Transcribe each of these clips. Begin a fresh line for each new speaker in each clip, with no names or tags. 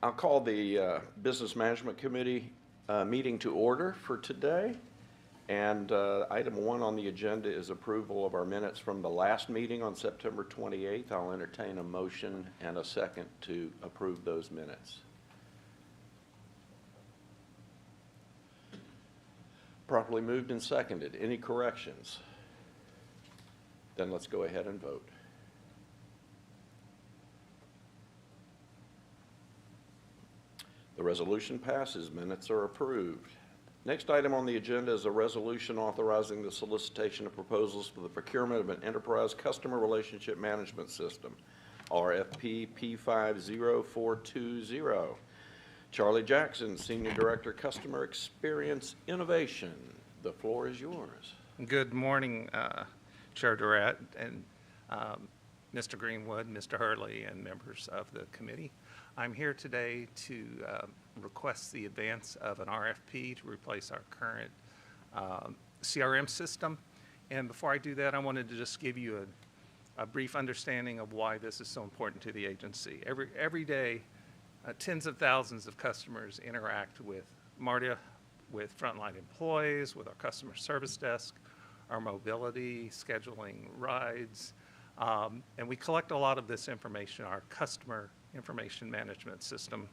I'll call the Business Management Committee meeting to order for today. And item 1 on the agenda is approval of our minutes from the last meeting on September 28th. I'll entertain a motion and a second to approve those minutes. Properly moved and seconded. Any corrections? Then let's go ahead and vote. The resolution passes. Minutes are approved. Next item on the agenda is a resolution authorizing the solicitation of proposals for the procurement of an enterprise customer relationship management system, RFP P50420. Charlie Jackson, Senior Director, Customer Experience Innovation. The floor is yours.
Good morning, Chair Durrett and Mr. Greenwood, Mr. Hurley, and members of the committee. I'm here today to request the advance of an RFP to replace our current CRM system. And before I do that, I wanted to just give you a brief understanding of why this is so important to the agency. Every day, tens of thousands of customers interact with Marta, with frontline employees, with our customer service desk, our mobility, scheduling rides, and we collect a lot of this information, our customer information management system.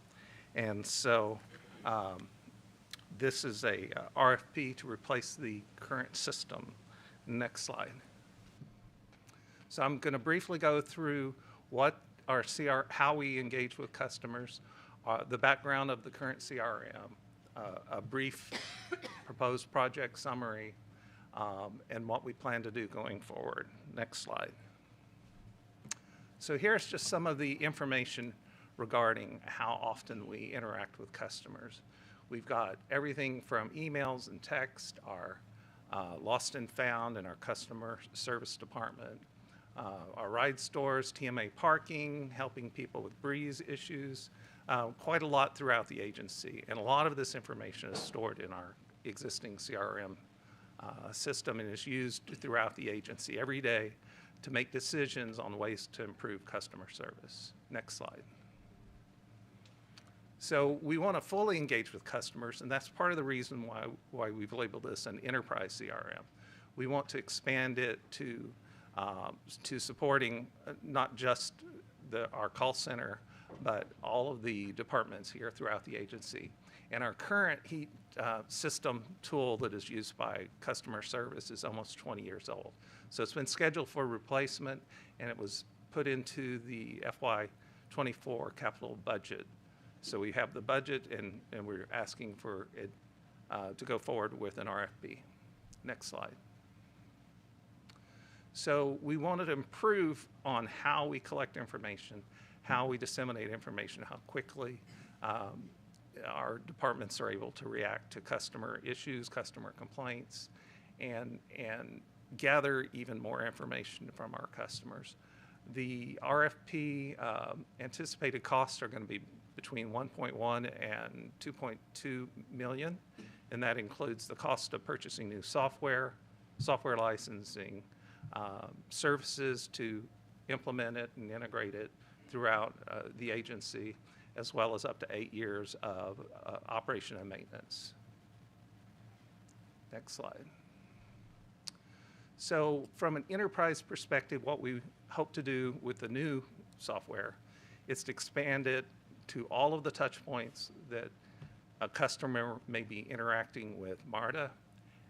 And so this is a RFP to replace the current system. Next slide. So I'm going to briefly go through what our how we engage with customers, the background of the current CRM, a brief proposed project summary, and what we plan to do going forward. Next slide. So here's just some of the information regarding how often we interact with customers. We've got everything from emails and text, our lost and found in our customer service department, our ride stores, TMA parking, helping people with breeze issues, quite a lot throughout the agency. And a lot of this information is stored in our existing CRM system and is used throughout the agency every day to make decisions on ways to improve customer service. Next slide. So we want to fully engage with customers, and that's part of the reason why we've labeled this an enterprise CRM. We want to expand it to supporting not just our call center, but all of the departments here throughout the agency. And our current heat system tool that is used by customer service is almost 20 years old. So it's been scheduled for replacement, and it was put into the FY24 capital budget. So we have the budget, and we're asking for it to go forward with an RFP. Next slide. So we wanted to improve on how we collect information, how we disseminate information, how quickly our departments are able to react to customer issues, customer complaints, and gather even more information from our customers. The RFP anticipated costs are going to be between 1.1 and 2.2 million, and that includes the cost of purchasing new software licensing, services to implement it and integrate it throughout the agency, as well as up to 8 years of operation and maintenance. Next slide. So from an enterprise perspective, what we hope to do with the new software is to expand it to all of the touch points that a customer may be interacting with Marta,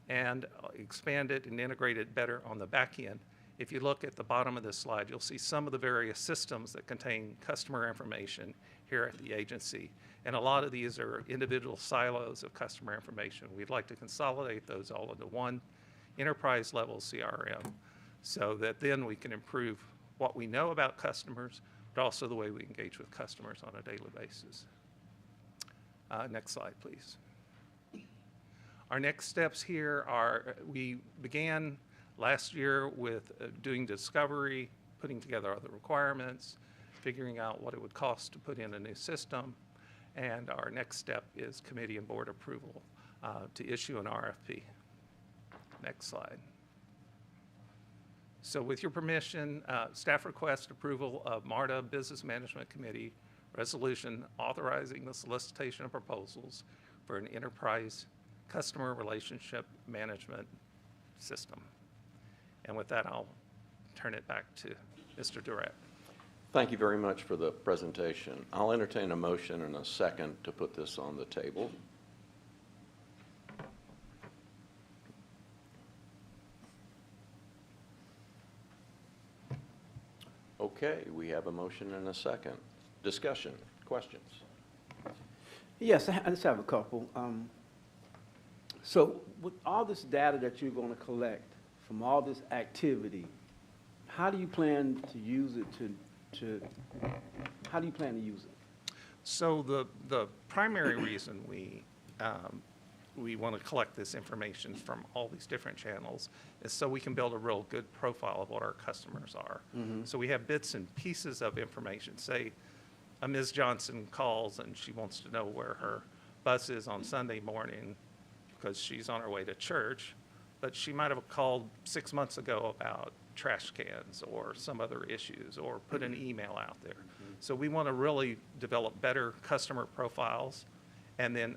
and expand it and integrate it better on the back end. If you look at the bottom of this slide, you'll see some of the various systems that contain customer information here at the agency. And a lot of these are individual silos of customer information. We'd like to consolidate those all into one enterprise level CRM so that then we can improve what we know about customers, but also the way we engage with customers on a daily basis. Next slide, please. Our next steps here are, we began last year with doing discovery, putting together all the requirements, figuring out what it would cost to put in a new system, and our next step is committee and board approval to issue an RFP. Next slide. So with your permission, staff request approval of Marta Business Management Committee resolution authorizing the solicitation of proposals for an enterprise customer relationship management system. And with that, I'll turn it back to Mr. Durrett.
Thank you very much for the presentation. I'll entertain a motion and a second to put this on the table. Okay, we have a motion and a second. Discussion, questions?
Yes, I just have a couple. So with all this data that you're going to collect from all this activity, how do you plan to use it how do you plan to use it?
So the primary reason we want to collect this information from all these different channels is so we can build a real good profile of what our customers are. So we have bits and pieces of information. Say a Ms. Johnson calls and she wants to know where her bus is on Sunday morning because she's on her way to church, but she might have called 6 months ago about trash cans or some other issues or put an email out there. So we want to really develop better customer profiles and then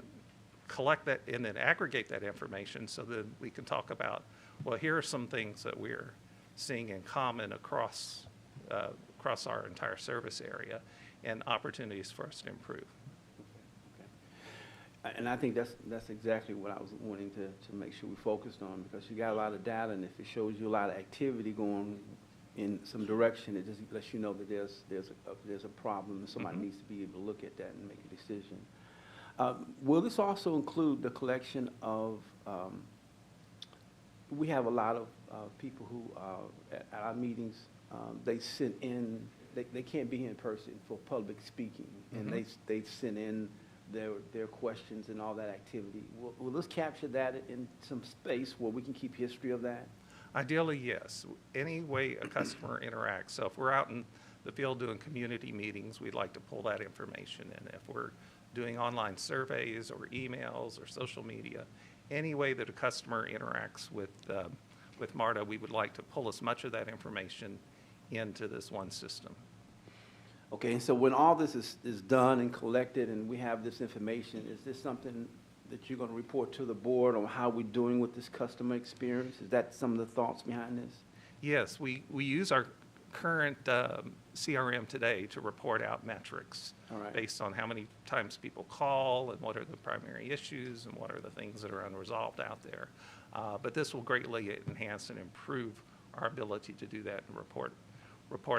collect that and then aggregate that information so that we can talk about, well, here are some things that we're seeing in common across our entire service area and opportunities for us to improve.
And I think that's exactly what I was wanting to make sure we focused on, because you got a lot of data, and if it shows you a lot of activity going in some direction, it just lets you know that there's a problem, and somebody needs to be able to look at that and make a decision. Will this also include the collection of, we have a lot of people who, at our meetings, they send in, they can't be in person for public speaking, and they send in their questions and all that activity. Will this capture that in some space where we can keep history of that?
Ideally, yes. Any way a customer interacts. So if we're out in the field doing community meetings, we'd like to pull that information in. If we're doing online surveys or emails or social media, any way that a customer interacts with Marta, we would like to pull as much of that information into this one system.
Okay, and so when all this is done and collected and we have this information, is this something that you're going to report to the board on how we're doing with this customer experience? Is that some of the thoughts behind this?
Yes, we use our current CRM today to report out metrics based on how many times people call and what are the primary issues and what are the things that are unresolved out there. But this will greatly enhance and improve our ability to do that and report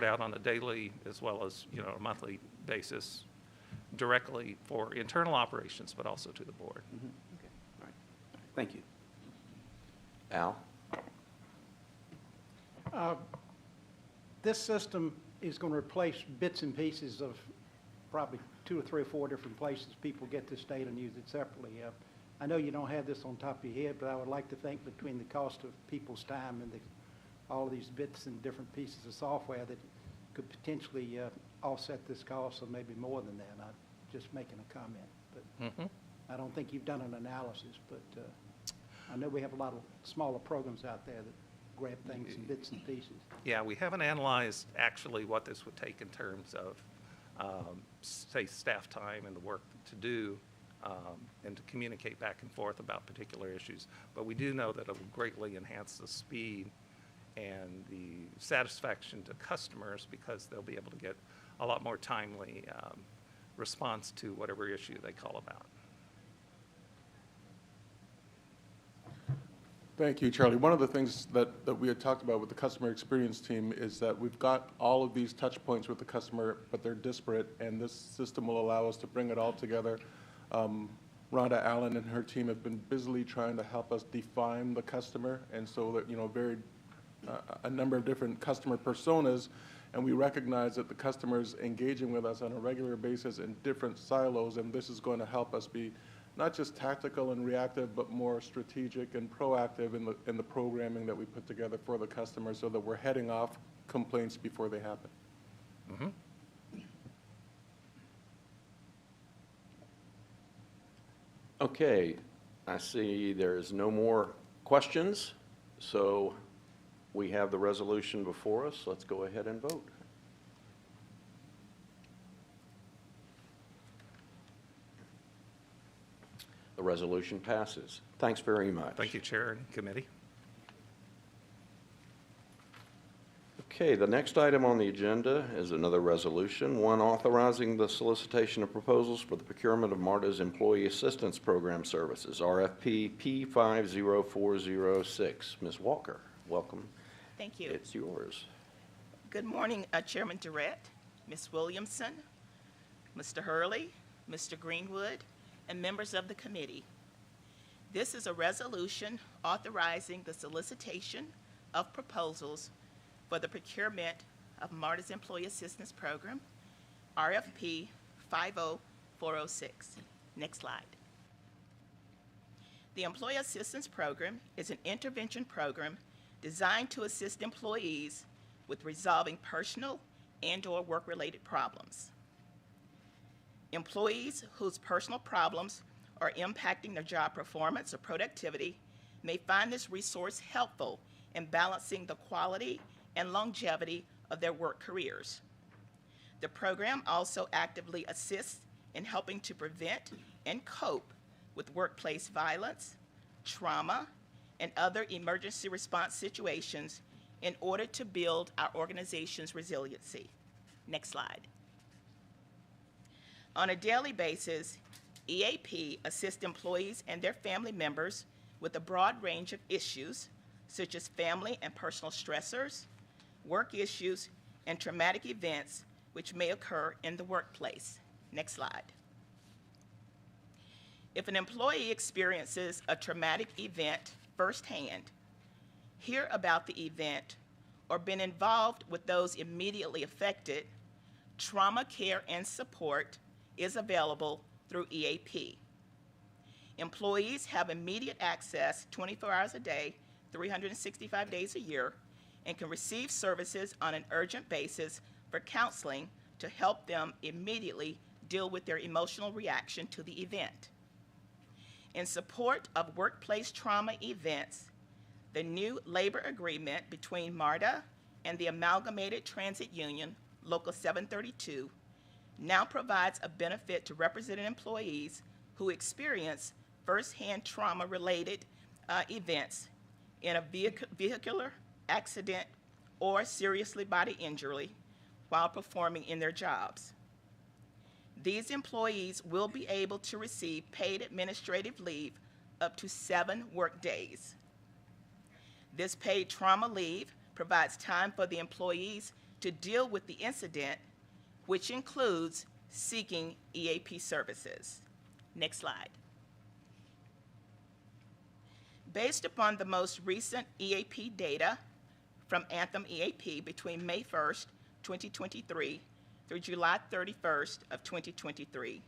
out on a daily as well as a monthly basis directly for internal operations, but also to the board.
Okay, all right. Thank you.
Al?
This system is going to replace bits and pieces of probably 2 or 3 or 4 different places people get this data and use it separately. I know you don't have this on top of your head, but I would like to think between the cost of people's time and all of these bits and different pieces of software that could potentially offset this cost, or maybe more than that. I'm just making a comment, but I don't think you've done an analysis, but I know we have a lot of smaller programs out there that grab things in bits and pieces.
Yeah, we haven't analyzed actually what this would take in terms of, say, staff time and the work to do and to communicate back and forth about particular issues. But we do know that it will greatly enhance the speed and the satisfaction to customers because they'll be able to get a lot more timely response to whatever issue they call about.
Thank you, Charlie. One of the things that we had talked about with the customer experience team is that we've got all of these touch points with the customer, but they're disparate, and this system will allow us to bring it all together. Rhonda Allen and her team have been busily trying to help us define the customer, and so that, a number of different customer personas, and we recognize that the customer's engaging with us on a regular basis in different silos, and this is going to help us be not just tactical and reactive, but more strategic and proactive in the programming that we put together for the customer so that we're heading off complaints before they happen.
Okay, I see there's no more questions, so we have the resolution before us. Let's go ahead and vote. The resolution passes. Thanks very much.
Thank you, Chair and Committee.
Okay, the next item on the agenda is another resolution, one authorizing the solicitation of proposals for the procurement of Marta's Employee Assistance Program services, RFP P50406. Ms. Walker, welcome.
Thank you.
It's yours.
Good morning, Chairman Durrett, Ms. Williamson, Mr. Hurley, Mr. Greenwood, and members of the committee. This is a resolution authorizing the solicitation of proposals for the procurement of Marta's Employee Assistance Program, RFP 50406. Next slide. The Employee Assistance Program is an intervention program designed to assist employees with resolving personal and/or work-related problems. Employees whose personal problems are impacting their job performance or productivity may find this resource helpful in balancing the quality and longevity of their work careers. The program also actively assists in helping to prevent and cope with workplace violence, trauma, and other emergency response situations in order to build our organization's resiliency. Next slide. On a daily basis, EAP assists employees and their family members with a broad range of issues, such as family and personal stressors, work issues, and traumatic events which may occur in the workplace. Next slide. If an employee experiences a traumatic event firsthand, hear about the event, or been involved with those immediately affected, trauma care and support is available through EAP. Employees have immediate access 24 hours a day, 365 days a year, and can receive services on an urgent basis for counseling to help them immediately deal with their emotional reaction to the event. In support of workplace trauma events, the new labor agreement between Marta and the Amalgamated Transit Union, Local 732, now provides a benefit to represented employees who experience firsthand trauma-related events in a vehicular accident or seriously body injury while performing in their jobs. These employees will be able to receive paid administrative leave up to 7 work days. This paid trauma leave provides time for the employees to deal with the incident, which includes seeking EAP services. Next slide. Based upon the most recent EAP data from Anthem EAP between May 1st, 2023 through July 31st of 2023,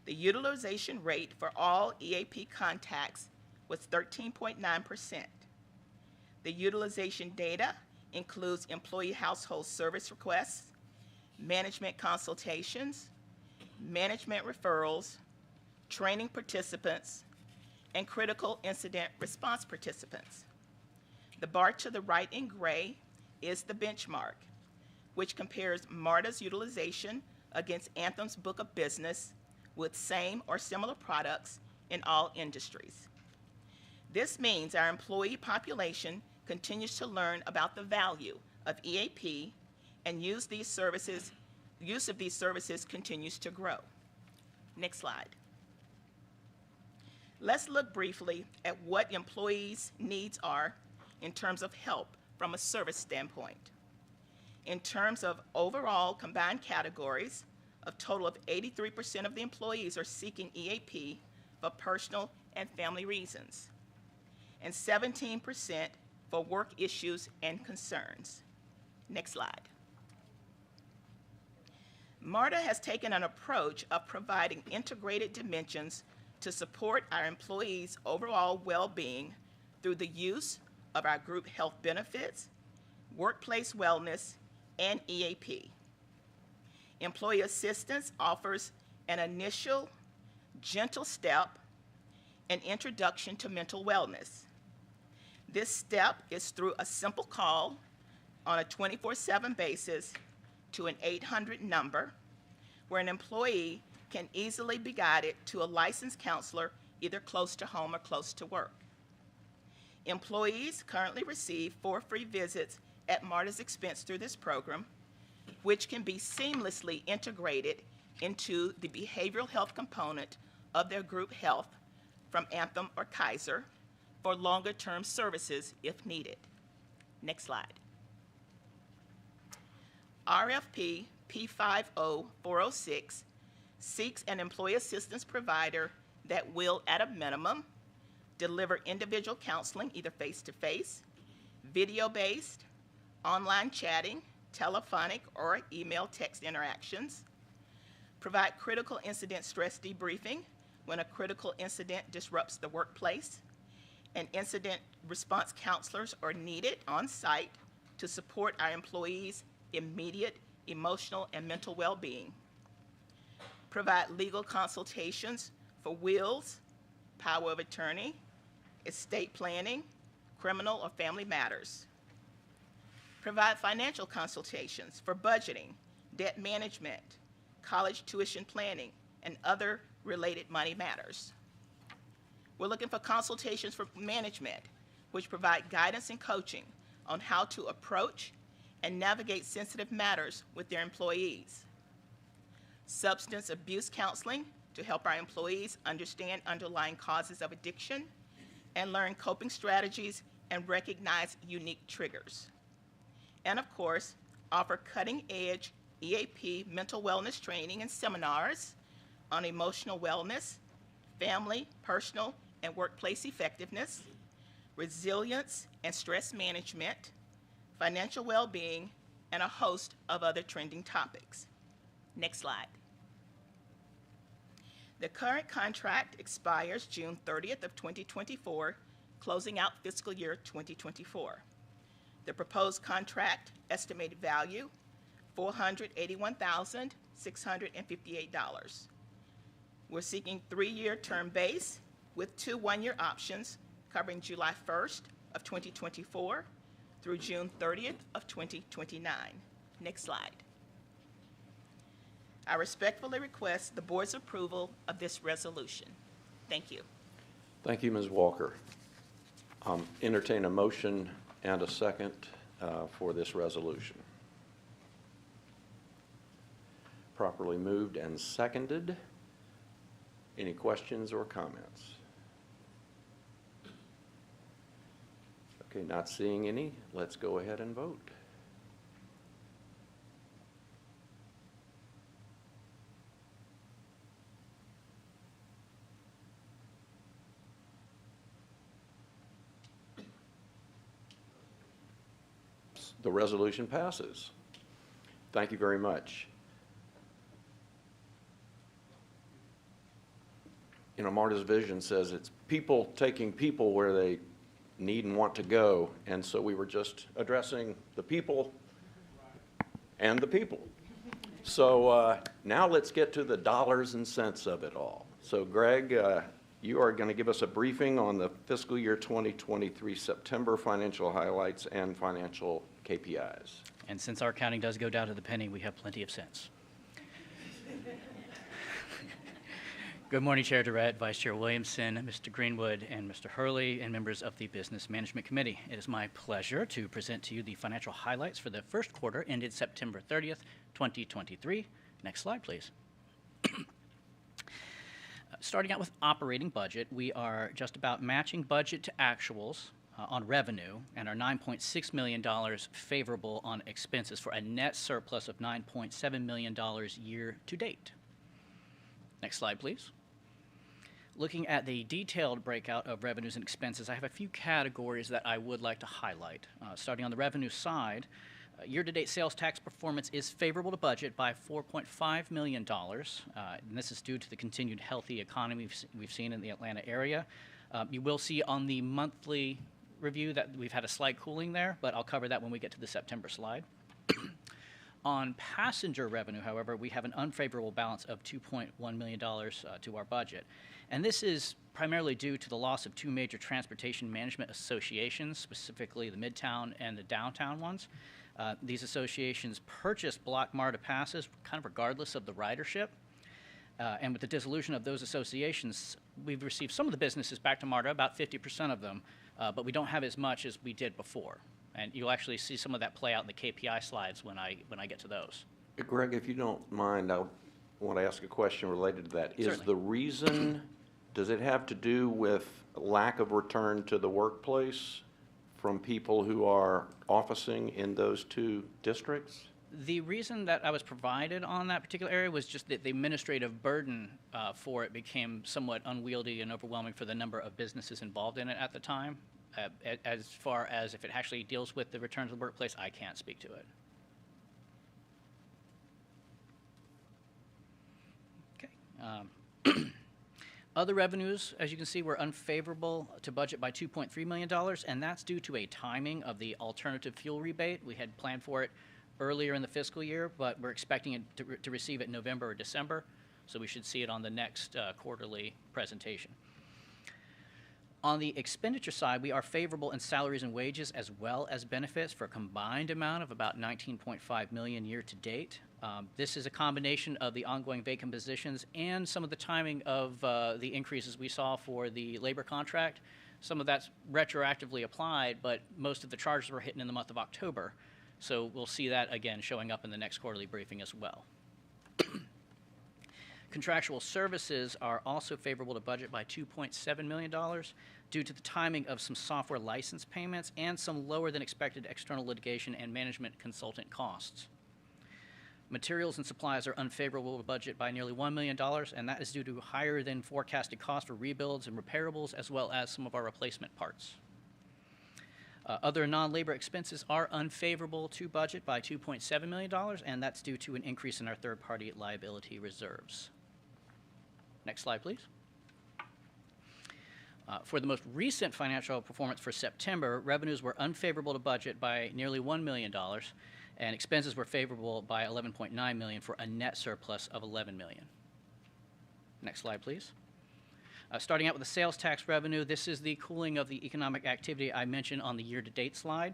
the utilization rate for all EAP contacts was 13.9%. The utilization data includes employee household service requests, management consultations, management referrals, training participants, and critical incident response participants. The bar to the right in gray is the benchmark, which compares Marta's utilization against Anthem's book of business with same or similar products in all industries. This means our employee population continues to learn about the value of EAP, and use of these services continues to grow. Next slide. Let's look briefly at what employees' needs are in terms of help from a service standpoint. In terms of overall combined categories, a total of 83% of the employees are seeking EAP for personal and family reasons, and 17% for work issues and concerns. Next slide. Marta has taken an approach of providing integrated dimensions to support our employees' overall well-being through the use of our group health benefits, workplace wellness, and EAP. Employee assistance offers an initial gentle step and introduction to mental wellness. This step is through a simple call on a 24/7 basis to an 800 number, where an employee can easily be guided to a licensed counselor either close to home or close to work. Employees currently receive 4 free visits at Marta's expense through this program, which can be seamlessly integrated into the behavioral health component of their group health from Anthem or Kaiser for longer-term services if needed. Next slide. RFP P50406 seeks an employee assistance provider that will, at a minimum, deliver individual counseling, either face-to-face, video-based, online chatting, telephonic or email text interactions, provide critical incident stress debriefing when a critical incident disrupts the workplace, and incident response counselors are needed on site to support our employees' immediate emotional and mental well-being. Provide legal consultations for wills, power of attorney, estate planning, criminal or family matters. Provide financial consultations for budgeting, debt management, college tuition planning, and other related money matters. We're looking for consultations for management, which provide guidance and coaching on how to approach and navigate sensitive matters with their employees. Substance abuse counseling to help our employees understand underlying causes of addiction and learn coping strategies and recognize unique triggers. And of course, offer cutting-edge EAP mental wellness training and seminars on emotional wellness, family, personal, and workplace effectiveness, resilience and stress management, financial well-being, and a host of other trending topics. Next slide. The current contract expires June 30th of 2024, closing out fiscal year 2024. The proposed contract estimated value, $481,658. We're seeking 3-year term base with 2 one-year options covering July 1st of 2024 through June 30th of 2029. Next slide. I respectfully request the board's approval of this resolution. Thank you.
Thank you, Ms. Walker. Entertain a motion and a second for this resolution. Properly moved and seconded. Any questions or comments? Okay, not seeing any. Let's go ahead and vote. The resolution passes. Thank you very much. You know, Marta's vision says it's people taking people where they need and want to go, and so we were just addressing the people and the people. So now let's get to the dollars and cents of it all. So Greg, you are going to give us a briefing on the fiscal year 2023 September financial highlights and financial KPIs.
And since our accounting does go down to the penny, we have plenty of sense. Good morning, Chair Durrett, Vice Chair Williamson, Mr. Greenwood, and Mr. Hurley, and members of the Business Management Committee. It is my pleasure to present to you the financial highlights for the first quarter ended September 30th, 2023. Next slide, please. Starting out with operating budget, we are just about matching budget to actuals on revenue and are $9.6 million favorable on expenses for a net surplus of $9.7 million year to date. Next slide, please. Looking at the detailed breakout of revenues and expenses, I have a few categories that I would like to highlight. Starting on the revenue side, year-to-date sales tax performance is favorable to budget by $4.5 million, and this is due to the continued healthy economy we've seen in the Atlanta area. You will see on the monthly review that we've had a slight cooling there, but I'll cover that when we get to the September slide. On passenger revenue, however, we have an unfavorable balance of $2.1 million to our budget. And this is primarily due to the loss of 2 major transportation management associations, specifically the Midtown and the downtown ones. These associations purchased block Marta passes kind of regardless of the ridership. And with the dissolution of those associations, we've received some of the businesses back to Marta, about 50% of them, but we don't have as much as we did before. And you'll actually see some of that play out in the KPI slides when I get to those.
Greg, if you don't mind, I want to ask a question related to that. Is
Certainly.
the reason, does it have to do with lack of return to the workplace from people who are officing in those two districts?
The reason that I was provided on that particular area was just that the administrative burden for it became somewhat unwieldy and overwhelming for the number of businesses involved in it at the time. As far as if it actually deals with the return to the workplace, I can't speak to it. Okay. Other revenues, as you can see, were unfavorable to budget by $2.3 million, and that's due to a timing of the alternative fuel rebate. We had planned for it earlier in the fiscal year, but we're expecting it to receive it in November or December, so we should see it on the next quarterly presentation. On the expenditure side, we are favorable in salaries and wages as well as benefits for a combined amount of about $19.5 million year to date. This is a combination of the ongoing vacant positions and some of the timing of the increases we saw for the labor contract. Some of that's retroactively applied, but most of the charges were hitting in the month of October. So we'll see that again showing up in the next quarterly briefing as well. Contractual services are also favorable to budget by $2.7 million due to the timing of some software license payments and some lower than expected external litigation and management consultant costs. Materials and supplies are unfavorable to budget by nearly $1 million, and that is due to higher than forecasted costs for rebuilds and repairables, as well as some of our replacement parts. Other non-labor expenses are unfavorable to budget by $2.7 million, and that's due to an increase in our third-party liability reserves. Next slide, please. For the most recent financial performance for September, revenues were unfavorable to budget by nearly $1 million, and expenses were favorable by $11.9 million for a net surplus of $11 million. Next slide, please. Starting out with the sales tax revenue, this is the cooling of the economic activity I mentioned on the year-to-date slide.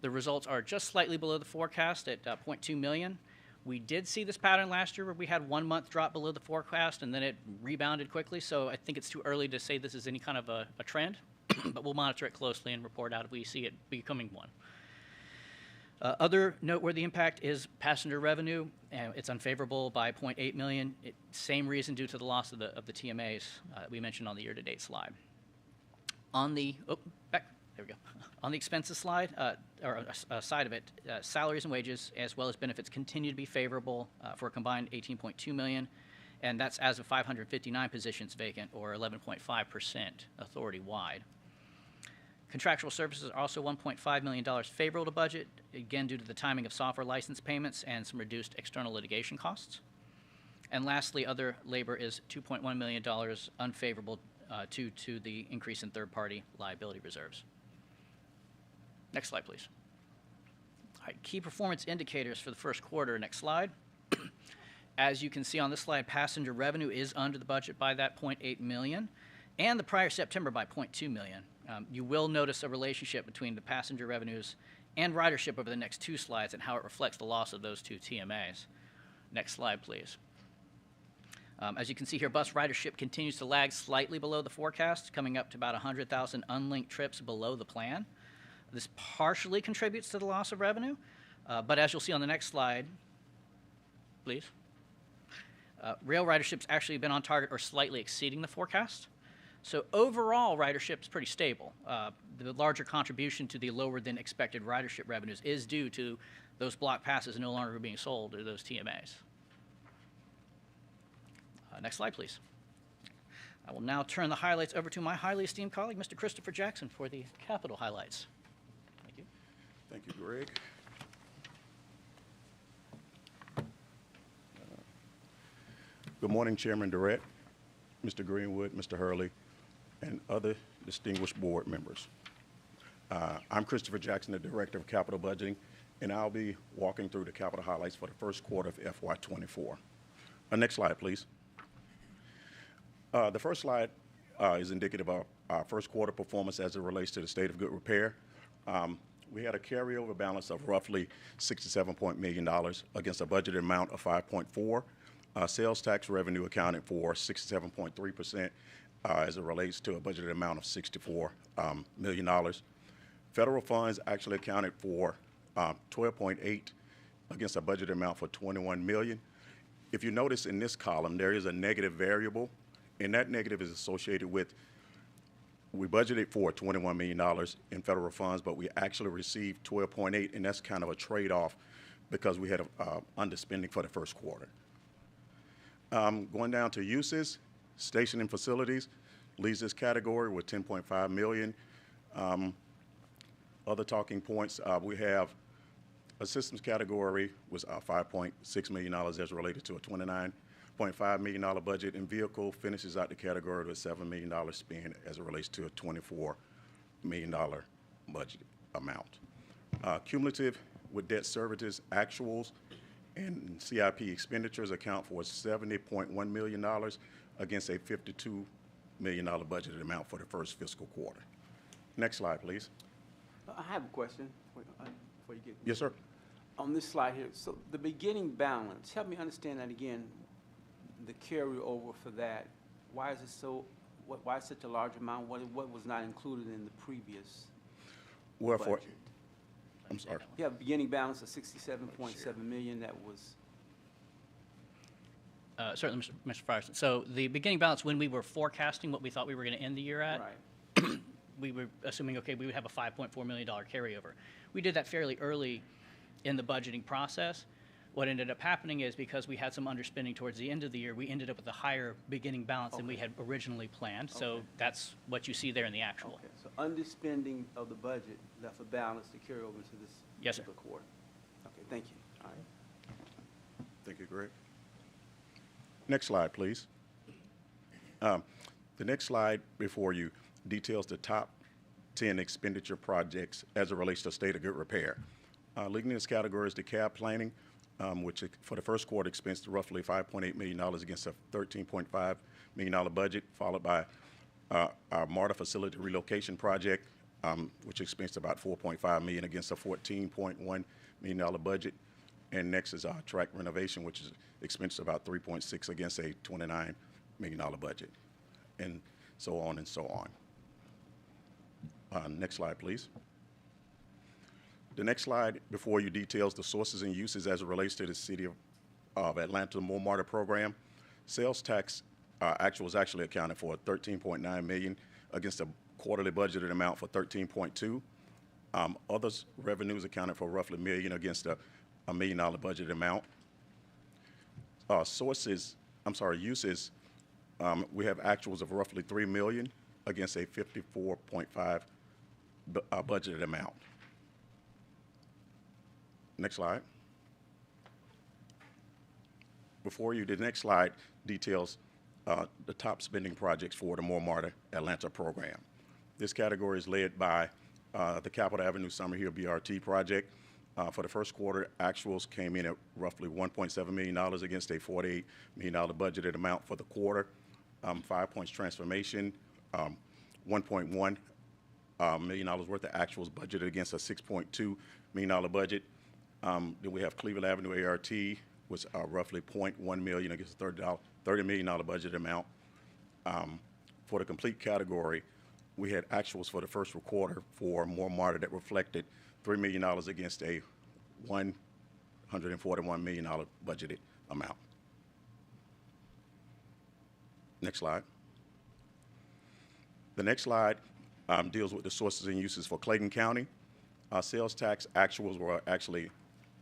The results are just slightly below the forecast at $0.2 million. We did see this pattern last year where we had 1 month drop below the forecast and then it rebounded quickly, so I think it's too early to say this is any kind of a trend, but we'll monitor it closely and report out if we see it becoming one. Other noteworthy impact is passenger revenue. It's unfavorable by $0.8 million. Same reason due to the loss of the TMAs we mentioned on the year-to-date slide. On the there we go. On the expenses slide side of it, salaries and wages as well as benefits continue to be favorable for a combined $18.2 million, and that's as of 559 positions vacant, or 11.5% authority-wide. Contractual services are also $1.5 million favorable to budget, again due to the timing of software license payments and some reduced external litigation costs. And lastly, other labor is $2.1 million unfavorable due to the increase in third-party liability reserves. Next slide, please. All right, key performance indicators for the first quarter. Next slide. As you can see on this slide, passenger revenue is under the budget by that $0.8 million, and the prior September by $0.2 million. You will notice a relationship between the passenger revenues and ridership over the next two slides and how it reflects the loss of those two TMAs. Next slide, please. As you can see here, bus ridership continues to lag slightly below the forecast, coming up to about 100,000 unlinked trips below the plan. This partially contributes to the loss of revenue, but as you'll see on the next slide, please, rail ridership's actually been on target or slightly exceeding the forecast. So overall, ridership is pretty stable. The larger contribution to the lower than expected ridership revenues is due to those block passes no longer being sold to those TMAs. Next slide, please. I will now turn the highlights over to my highly esteemed colleague, Mr. Christopher Jackson, for the capital highlights. Thank you.
Thank you, Greg. Good morning, Chairman Durrett, Mr. Greenwood, Mr. Hurley, and other distinguished board members. I'm Christopher Jackson, the Director of Capital Budgeting, and I'll be walking through the capital highlights for the first quarter of FY24. Next slide, please. The first slide is indicative of our first quarter performance as it relates to the state of good repair. We had a carryover balance of roughly $67 million against a budgeted amount of $5.4. Sales tax revenue accounted for 67.3%, as it relates to a budgeted amount of $64 million. Federal funds actually accounted for 12.8 against a budget amount for 21 million. If you notice in this column, there is a negative variable, and that negative is associated with, we budgeted for $21 million in federal funds, but we actually received 12.8, and that's kind of a trade-off because we had underspending for the first quarter. Going down to uses, station and facilities leads this category with 10.5 million. Other talking points, we have a systems category was $5.6 million as related to a $29.5 million budget, and vehicle finishes out the category with $7 million spend as it relates to a $24 million budget amount. Cumulative with debt services actuals and CIP expenditures account for $70.1 million against a $52 million budgeted amount for the first fiscal quarter. Next slide, please.
I have a question before you get.
Yes, sir.
On this slide here, so the beginning balance, help me understand that again, the carryover for that. Why is it so, why is such a large amount? What was not included in the previous
Well,
budget?
I'm sorry.
You have a beginning balance of 67.7 million that was,
Certainly, Mr. Frierson. So the beginning balance, when we were forecasting what we thought we were going to end the year at,
right,
we were assuming, okay, we would have a $5.4 million carryover. We did that fairly early in the budgeting process. What ended up happening is because we had some underspending towards the end of the year, we ended up with a higher beginning balance than we had originally planned. So
Okay.
that's what you see there in the actual.
okay. So underspending of the budget left a balance to carry over into this
Yes, sir.
particular quarter. Okay, thank you. All right.
Thank you, Greg. Next slide, please. The next slide before you details the top 10 expenditure projects as it relates to state of good repair. Leading this category is the cab planning, which for the first quarter expensed roughly $5.8 million against a $13.5 million budget, followed by our Marta facility relocation project, which expensed about $4.5 million against a $14.1 million budget. And next is our track renovation, which is expensed about $3.6 against a $29 million budget, and so on and so on. Next slide, please. The next slide before you details the sources and uses as it relates to the City of Atlanta More Marta program. Sales tax actuals actually accounted for $13.9 million against a quarterly budgeted amount for $13.2. Others revenues accounted for roughly $1 million against a $1 million budgeted amount. Uses, we have actuals of roughly $3 million against a $54.5 budgeted amount. Next slide. Before you, the next slide details the top spending projects for the More Marta Atlanta program. This category is led by the Capitol Avenue Summer Hill BRT project. For the first quarter, actuals came in at roughly $1.7 million against a $48 million budgeted amount for the quarter. 5 Points transformation, $1.1 million worth of actuals budgeted against a $6.2 million budget. Then we have Cleveland Avenue ART, was roughly $0.1 million against a $30 million budget amount. For the complete category, we had actuals for the first quarter for More Marta that reflected $3 million against a $141 million budgeted amount. Next slide. The next slide deals with the sources and uses for Clayton County. Sales tax actuals were actually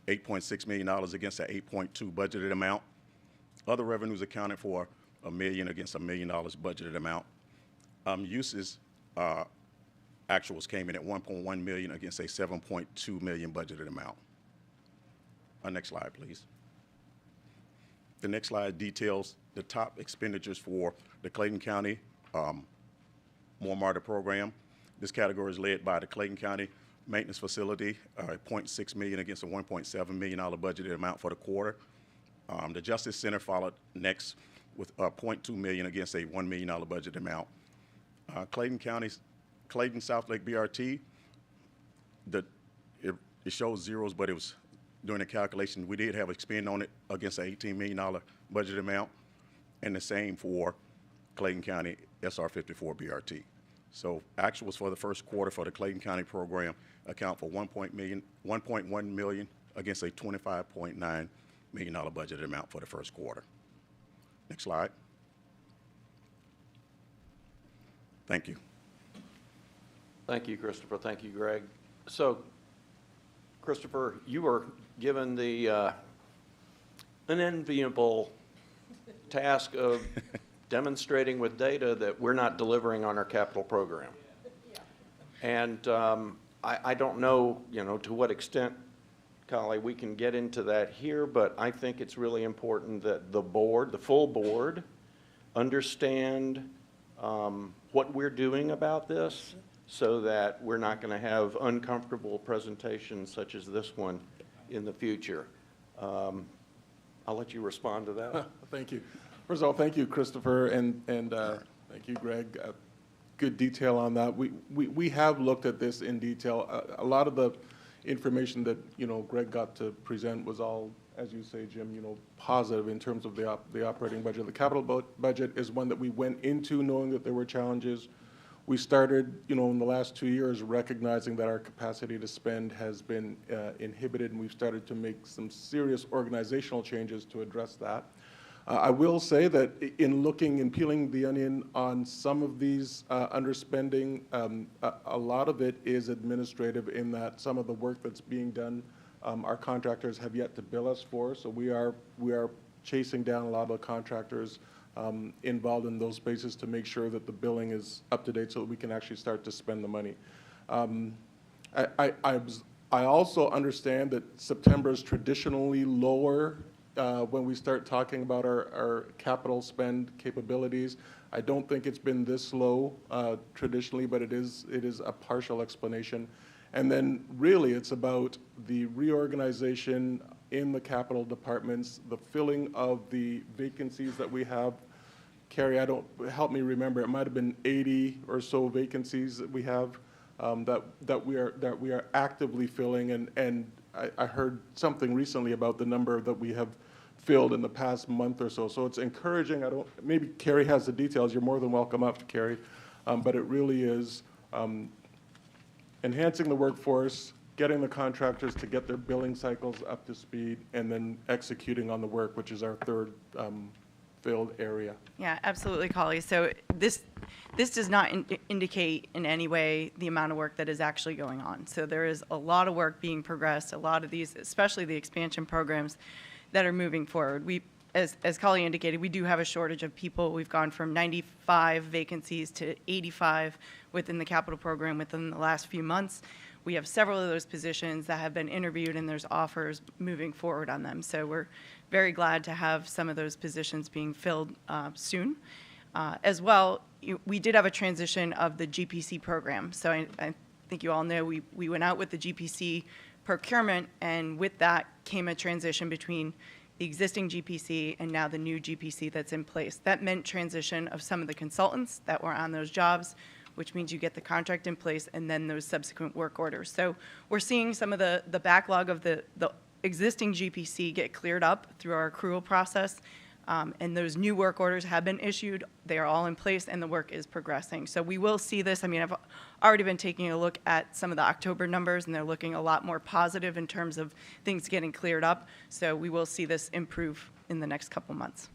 $8.6 million against an $8.2 budgeted amount. Other revenues accounted for $1 million against $1 million budgeted amount. Uses actuals came in at $1.1 million against a $7.2 million budgeted amount. Next slide, please. The next slide details the top expenditures for the Clayton County More Marta program. This category is led by the Clayton County Maintenance Facility, $0.6 million against a $1.7 million budgeted amount for the quarter. The Justice Center followed next with $0.2 million against a $1 million budget amount. Clayton South Lake BRT, it shows zeros, but it was during the calculation, we did have a spend on it against an $18 million budget amount, and the same for Clayton County SR 54 BRT. So actuals for the first quarter for the Clayton County program account for $1.1 million against a $25.9 million budgeted amount for the first quarter. Next slide. Thank you.
Thank you, Christopher. Thank you, Greg. So, Christopher, you were given the unenviable task of demonstrating with data that we're not delivering on our capital program. And I don't know, to what extent, Kali, we can get into that here, but I think it's really important that the board, the full board, understand what we're doing about this so that we're not going to have uncomfortable presentations such as this one in the future. I'll let you respond to that.
Thank you. First of all, thank you, Christopher, and thank you, Greg. Good detail on that. We have looked at this in detail. A lot of the information that Greg got to present was all, as you say, Jim, positive in terms of the operating budget. The capital budget is one that we went into knowing that there were challenges. We started, in the last 2 years, recognizing that our capacity to spend has been inhibited, and we've started to make some serious organizational changes to address that. I will say that in looking and peeling the onion on some of these underspending, a lot of it is administrative in that some of the work that's being done, our contractors have yet to bill us for. So we are chasing down a lot of the contractors involved in those spaces to make sure that the billing is up to date so that we can actually start to spend the money. I also understand that September is traditionally lower when we start talking about our capital spend capabilities. I don't think it's been this low traditionally, but it is a partial explanation. And then really it's about the reorganization in the capital departments, the filling of the vacancies that we have. Carrie, help me remember, it might have been 80 or so vacancies that we have that we are actively filling, and I heard something recently about the number that we have filled in the past month or so. So it's encouraging. Maybe Carrie has the details. You're more than welcome up, Carrie. But it really is enhancing the workforce, getting the contractors to get their billing cycles up to speed, and then executing on the work, which is our third filled area.
Yeah, absolutely, Kali. So this does not indicate in any way the amount of work that is actually going on. So there is a lot of work being progressed, a lot of these, especially the expansion programs, that are moving forward. As Kali indicated, we do have a shortage of people. We've gone from 95 vacancies to 85 within the capital program within the last few months. We have several of those positions that have been interviewed, and there's offers moving forward on them. So we're very glad to have some of those positions being filled soon. As well, we did have a transition of the GPC program. So I think you all know we went out with the GPC procurement, and with that came a transition between the existing GPC and now the new GPC that's in place. That meant transition of some of the consultants that were on those jobs, which means you get the contract in place and then those subsequent work orders. So we're seeing some of the backlog of the existing GPC get cleared up through our accrual process, and those new work orders have been issued. They are all in place, and the work is progressing. So we will see this. I mean, I've already been taking a look at some of the October numbers, and they're looking a lot more positive in terms of things getting cleared up. So we will see this improve in the next couple months.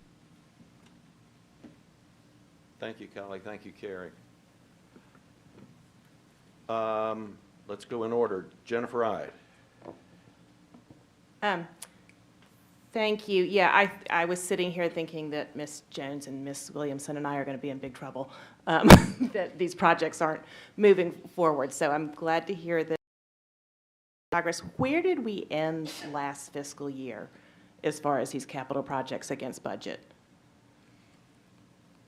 Thank you, Kelly. Thank you, Carrie. Let's go in order. Jennifer Ide.
Thank you. Yeah, I was sitting here thinking that Ms. Jones and Ms. Williamson and I are going to be in big trouble, that these projects aren't moving forward. So I'm glad to hear that progress. Where did we end last fiscal year as far as these capital projects against budget?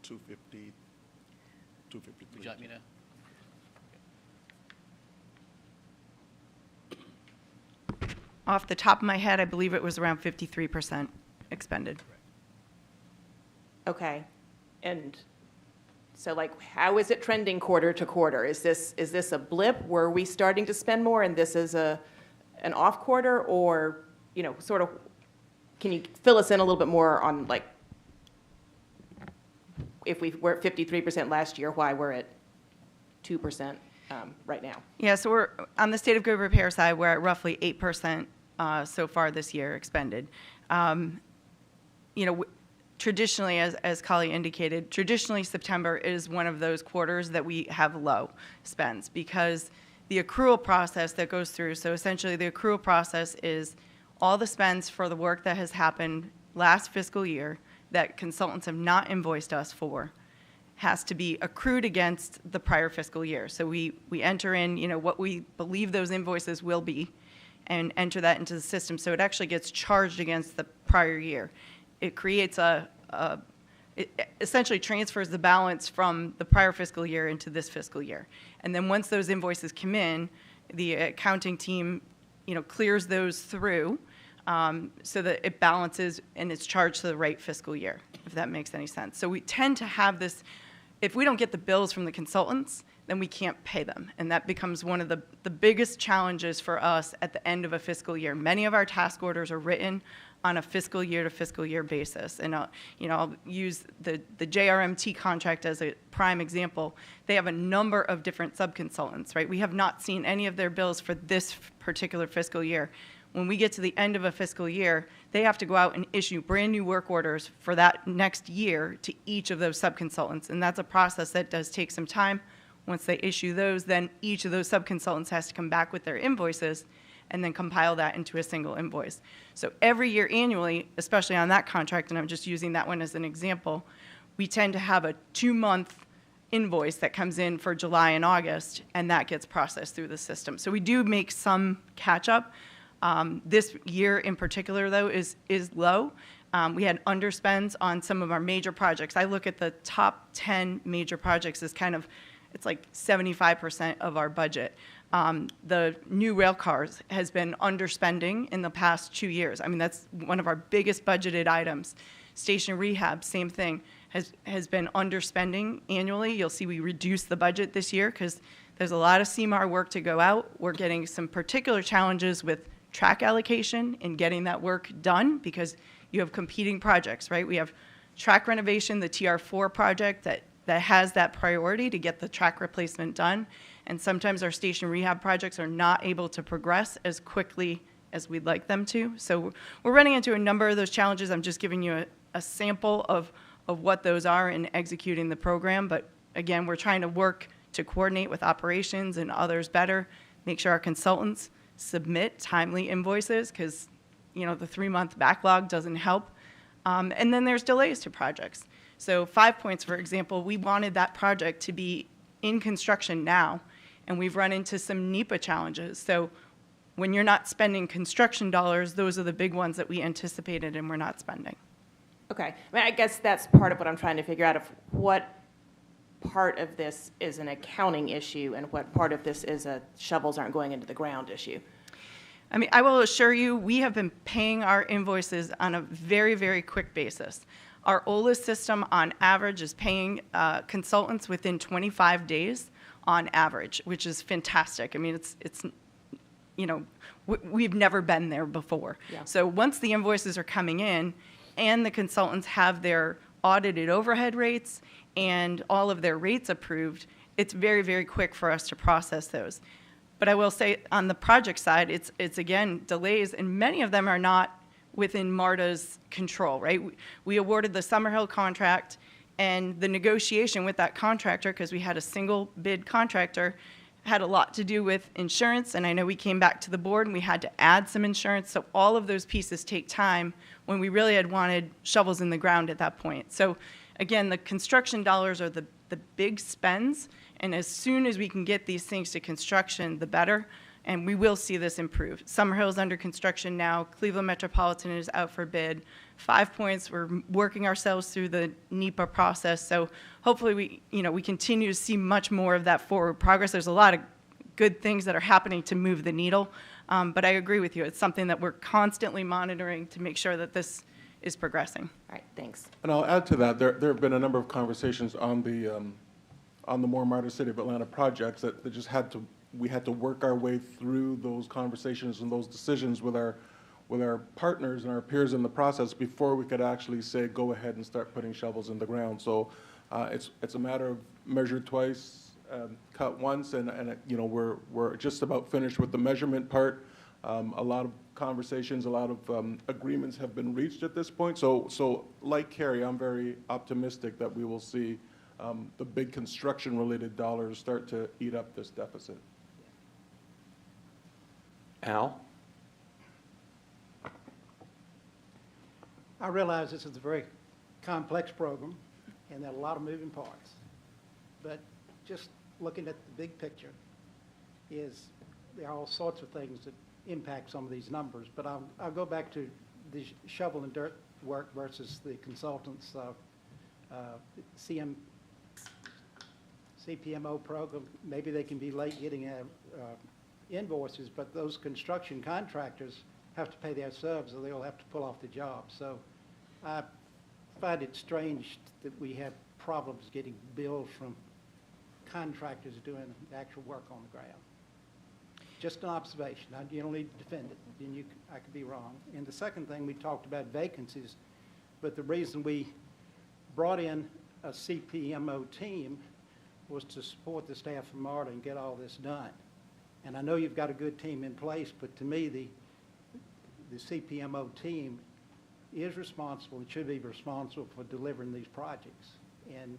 250, 253.
Would you like me to?
Off the top of my head, I believe it was around 53% expended.
Okay. And so, like, how is it trending quarter to quarter? Is this a blip? Were we starting to spend more and this is an off quarter? Or, sort of, can you fill us in a little bit more on, like, if we were at 53% last year, why we're at 2% right now.
Yeah, so we're, on the state of good repair side, we're at roughly 8% so far this year expended. You know, traditionally, as Kali indicated, traditionally September is one of those quarters that we have low spends because the accrual process that goes through, so essentially the accrual process is all the spends for the work that has happened last fiscal year that consultants have not invoiced us for has to be accrued against the prior fiscal year. So we enter in, you know, what we believe those invoices will be and enter that into the system. So it actually gets charged against the prior year. It creates it essentially transfers the balance from the prior fiscal year into this fiscal year. And then once those invoices come in, the accounting team, you know, clears those through so that it balances and it's charged to the right fiscal year, if that makes any sense. So we tend to have this, if we don't get the bills from the consultants, then we can't pay them. And that becomes one of the biggest challenges for us at the end of a fiscal year. Many of our task orders are written on a fiscal year to fiscal year basis. And you know, I'll use the JRMT contract as a prime example. They have a number of different subconsultants, right? We have not seen any of their bills for this particular fiscal year. When we get to the end of a fiscal year, they have to go out and issue brand new work orders for that next year to each of those subconsultants. And that's a process that does take some time. Once they issue those, then each of those subconsultants has to come back with their invoices and then compile that into a single invoice. So every year annually, especially on that contract, and I'm just using that one as an example, we tend to have a 2-month invoice that comes in for July and August, and that gets processed through the system. So we do make some catch up. This year in particular, though, is low. We had underspends on some of our major projects. I look at the top 10 major projects as kind of, it's like 75% of our budget. The new rail cars has been underspending in the past 2 years. I mean, that's one of our biggest budgeted items. Station rehab, same thing, has been underspending annually. You'll see we reduced the budget this year because there's a lot of CMAR work to go out. We're getting some particular challenges with track allocation and getting that work done because you have competing projects, right? We have track renovation, the TR4 project that has that priority to get the track replacement done. And sometimes our station rehab projects are not able to progress as quickly as we'd like them to. So we're running into a number of those challenges. I'm just giving you a sample of what those are in executing the program. But again, we're trying to work to coordinate with operations and others better, make sure our consultants submit timely invoices because, you know, the 3-month backlog doesn't help. And then there's delays to projects. So 5 Points, for example, we wanted that project to be in construction now, and we've run into some NEPA challenges. So when you're not spending construction dollars, those are the big ones that we anticipated and we're not spending.
Okay, I mean, I guess that's part of what I'm trying to figure out of what part of this is an accounting issue and what part of this is a shovels aren't going into the ground issue.
I mean, I will assure you, we have been paying our invoices on a very, very quick basis. Our OLA system on average is paying consultants within 25 days on average, which is fantastic. I mean, it's you know, we've never been there before.
Yeah.
So once the invoices are coming in and the consultants have their audited overhead rates and all of their rates approved, it's very, very quick for us to process those. But I will say on the project side, it's again, delays, and many of them are not within Marta's control, right? We awarded the Summerhill contract, and the negotiation with that contractor, because we had a single bid contractor, had a lot to do with insurance, and I know we came back to the board and we had to add some insurance, so all of those pieces take time when we really had wanted shovels in the ground at that point. So again, the construction dollars are the big spends, and as soon as we can get these things to construction, the better, and we will see this improve. Summerhill is under construction now. Cleveland Metropolitan is out for bid. 5 Points, we're working ourselves through the NEPA process, so hopefully we continue to see much more of that forward progress. There's a lot of good things that are happening to move the needle, but I agree with you. It's something that we're constantly monitoring to make sure that this is progressing.
All right, thanks.
And I'll add to that, there have been a number of conversations on the More Marta City of Atlanta projects that just we had to work our way through those conversations and those decisions with our partners and our peers in the process before we could actually say, go ahead and start putting shovels in the ground. So It's a matter of measure twice, cut once, and you know, we're just about finished with the measurement part. A lot of conversations, a lot of agreements have been reached at this point. So like Carrie, I'm very optimistic that we will see the big construction-related dollars start to eat up this deficit.
Al?
I realize this is a very complex program, and there are a lot of moving parts. But just looking at the big picture there are all sorts of things that impact some of these numbers. But I'll go back to the shovel and dirt work versus the consultants' CPMO program. Maybe they can be late getting invoices, but those construction contractors have to pay their subs, or they'll have to pull off the job. So I find it strange that we have problems getting billed from contractors doing the actual work on the ground. Just an observation. You don't need to defend it. And I could be wrong. And the second thing, we talked about vacancies, but the reason we brought in a CPMO team was to support the staff from Marta and get all this done. And I know you've got a good team in place, but to me, the CPMO team is responsible and should be responsible for delivering these projects. And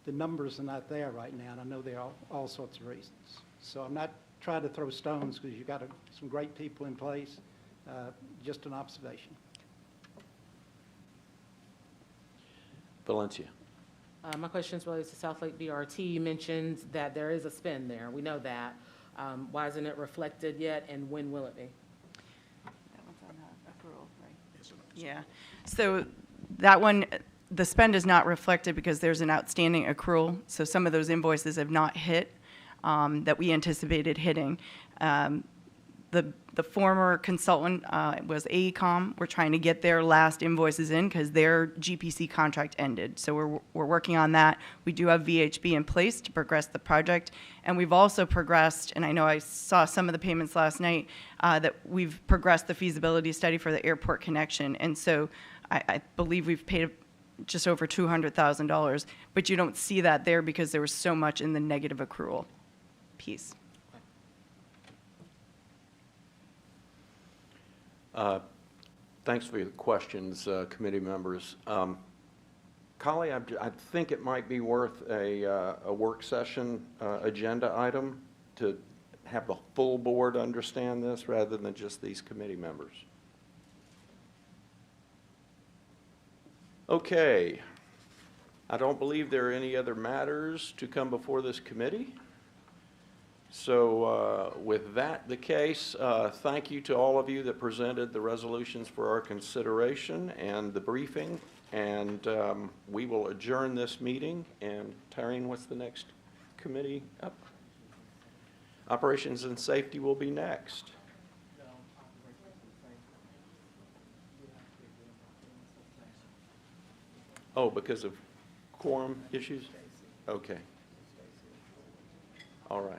the numbers are not there right now, and I know there are all sorts of reasons. So I'm not trying to throw stones because you've got some great people in place. Just an observation.
Valencia?
My question is related to South Lake BRT. You mentioned that there is a spend there. We know that. Why isn't it reflected yet, and when will it be?
That one's on accrual, right? Yeah. So that one, the spend is not reflected because there's an outstanding accrual. So some of those invoices have not hit that we anticipated hitting. The former consultant was AECom. We're trying to get their last invoices in because their GPC contract ended. So we're working on that. We do have VHB in place to progress the project. And we've also progressed, and I know I saw some of the payments last night, that we've progressed the feasibility study for the airport connection. And so I believe we've paid just over $200,000. But you don't see that there because there was so much in the negative accrual piece.
Thanks for your questions, committee members. Collie, I think it might be worth a work session agenda item to have the full board understand this rather than just these committee members. Okay. I don't believe there are any other matters to come before this committee. So with that the case, thank you to all of you that presented the resolutions for our consideration and the briefing. And we will adjourn this meeting. And Taryn, what's the next committee up? Operations and Safety will be next. Oh, because of quorum issues? Okay. All right.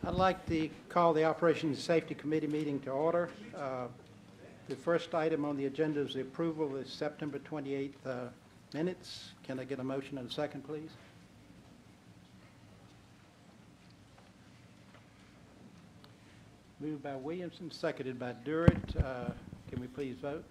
I'd like to call the Operations and Safety Committee meeting to order. The first item on the agenda is the approval of the September 28th minutes. Can I get a motion and a second, please? Moved by Williamson, seconded by Durrett. Can we please vote?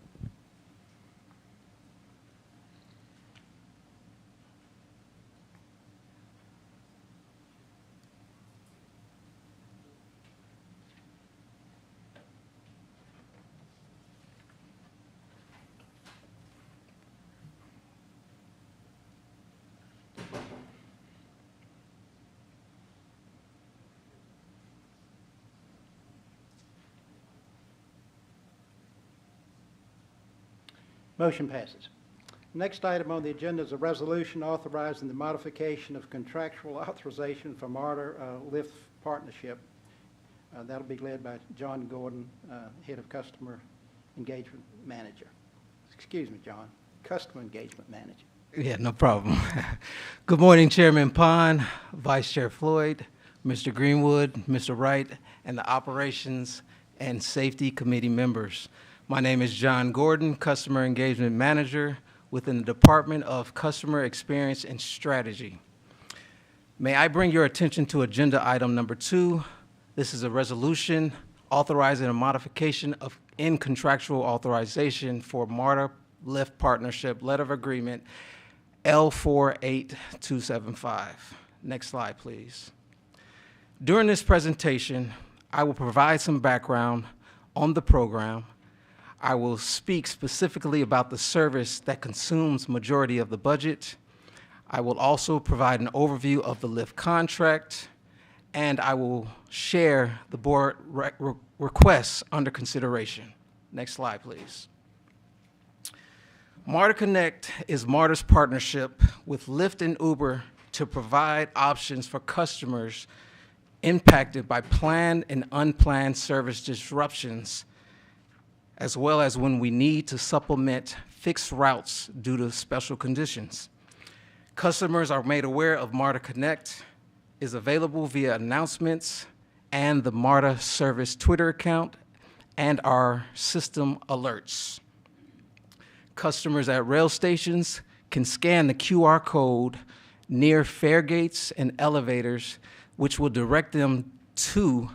Motion passes. Next item on the agenda is a resolution authorizing the modification of contractual authorization for Marta Lift Partnership. That'll be led by John Gordon, Head of Customer Engagement Manager. Excuse me, John, Customer Engagement Manager.
Yeah, no problem. Good morning, Chairman Pond, Vice Chair Floyd, Mr. Greenwood, Mr. Wright, and the Operations and Safety Committee members. My name is John Gordon, Customer Engagement Manager within the Department of Customer Experience and Strategy. May I bring your attention to agenda item number 2. This is a resolution authorizing a modification of in contractual authorization for Marta Lift Partnership Letter of Agreement L48275. Next slide, please. During this presentation, I will provide some background on the program. I will speak specifically about the service that consumes majority of the budget. I will also provide an overview of the LIFT contract, and I will share the board requests under consideration. Next slide, please. Marta Connect is Marta's partnership with Lyft and Uber to provide options for customers impacted by planned and unplanned service disruptions, as well as when we need to supplement fixed routes due to special conditions. Customers are made aware of Marta Connect is available via announcements and the Marta Service Twitter account and our system alerts. Customers at rail stations can scan the QR code near fare gates and elevators, which will direct them to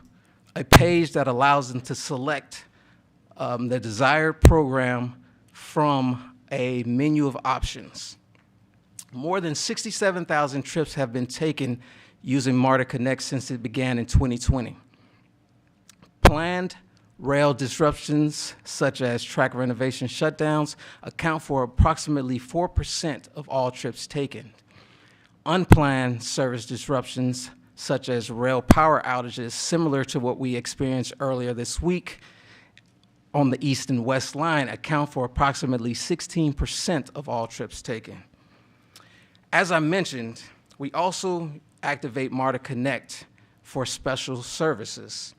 a page that allows them to select the desired program from a menu of options. More than 67,000 trips have been taken using Marta Connect since it began in 2020. Planned rail disruptions, such as track renovation shutdowns, account for approximately 4% of all trips taken. Unplanned service disruptions, such as rail power outages, similar to what we experienced earlier this week, on the East and West line, account for approximately 16% of all trips taken. As I mentioned, we also activate Marta Connect for special services.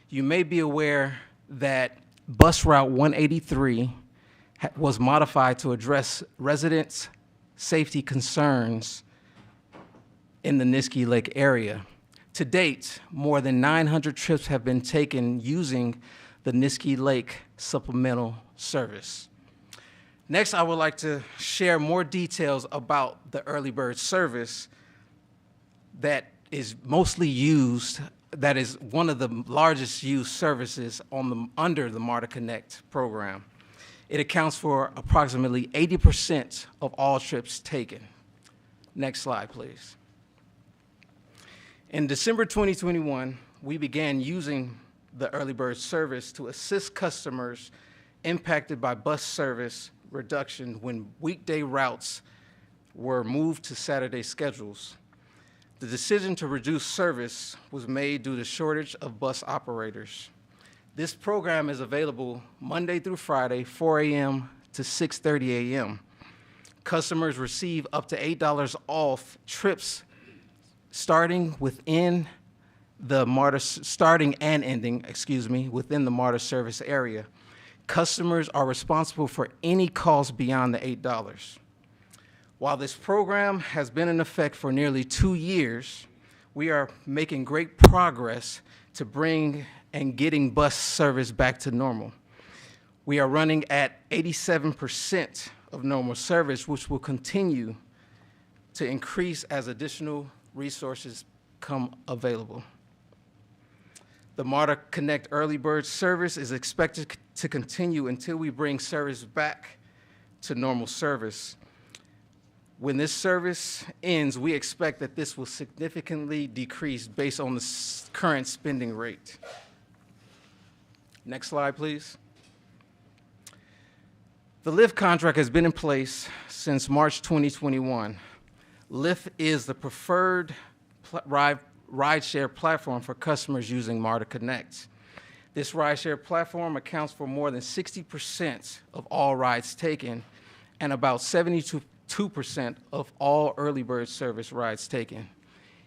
You may be aware that Bus Route 183 was modified to address residents' safety concerns in the Niskey Lake area. To date, more than 900 trips have been taken using the Niskey Lake supplemental service. Next, I would like to share more details about the early bird service that is mostly used, that is one of the largest used services under the Marta Connect program. It accounts for approximately 80% of all trips taken. Next slide, please. In December 2021, we began using the early bird service to assist customers impacted by bus service reduction when weekday routes were moved to Saturday schedules. The decision to reduce service was made due to shortage of bus operators. This program is available Monday through Friday, 4 a.m. to 6:30 a.m. Customers receive up to $8 off trips starting and ending, within the Marta service area. Customers are responsible for any cost beyond the $8. While this program has been in effect for nearly 2 years, we are making great progress to bring and getting bus service back to normal. We are running at 87% of normal service, which will continue to increase as additional resources come available. The Marta Connect Early Bird service is expected to continue until we bring service back to normal service. When this service ends, we expect that this will significantly decrease based on the current spending rate. Next slide, please. The Lyft contract has been in place since March 2021. Lyft is the preferred rideshare platform for customers using Marta Connect. This rideshare platform accounts for more than 60% of all rides taken and about 72% of all early bird service rides taken.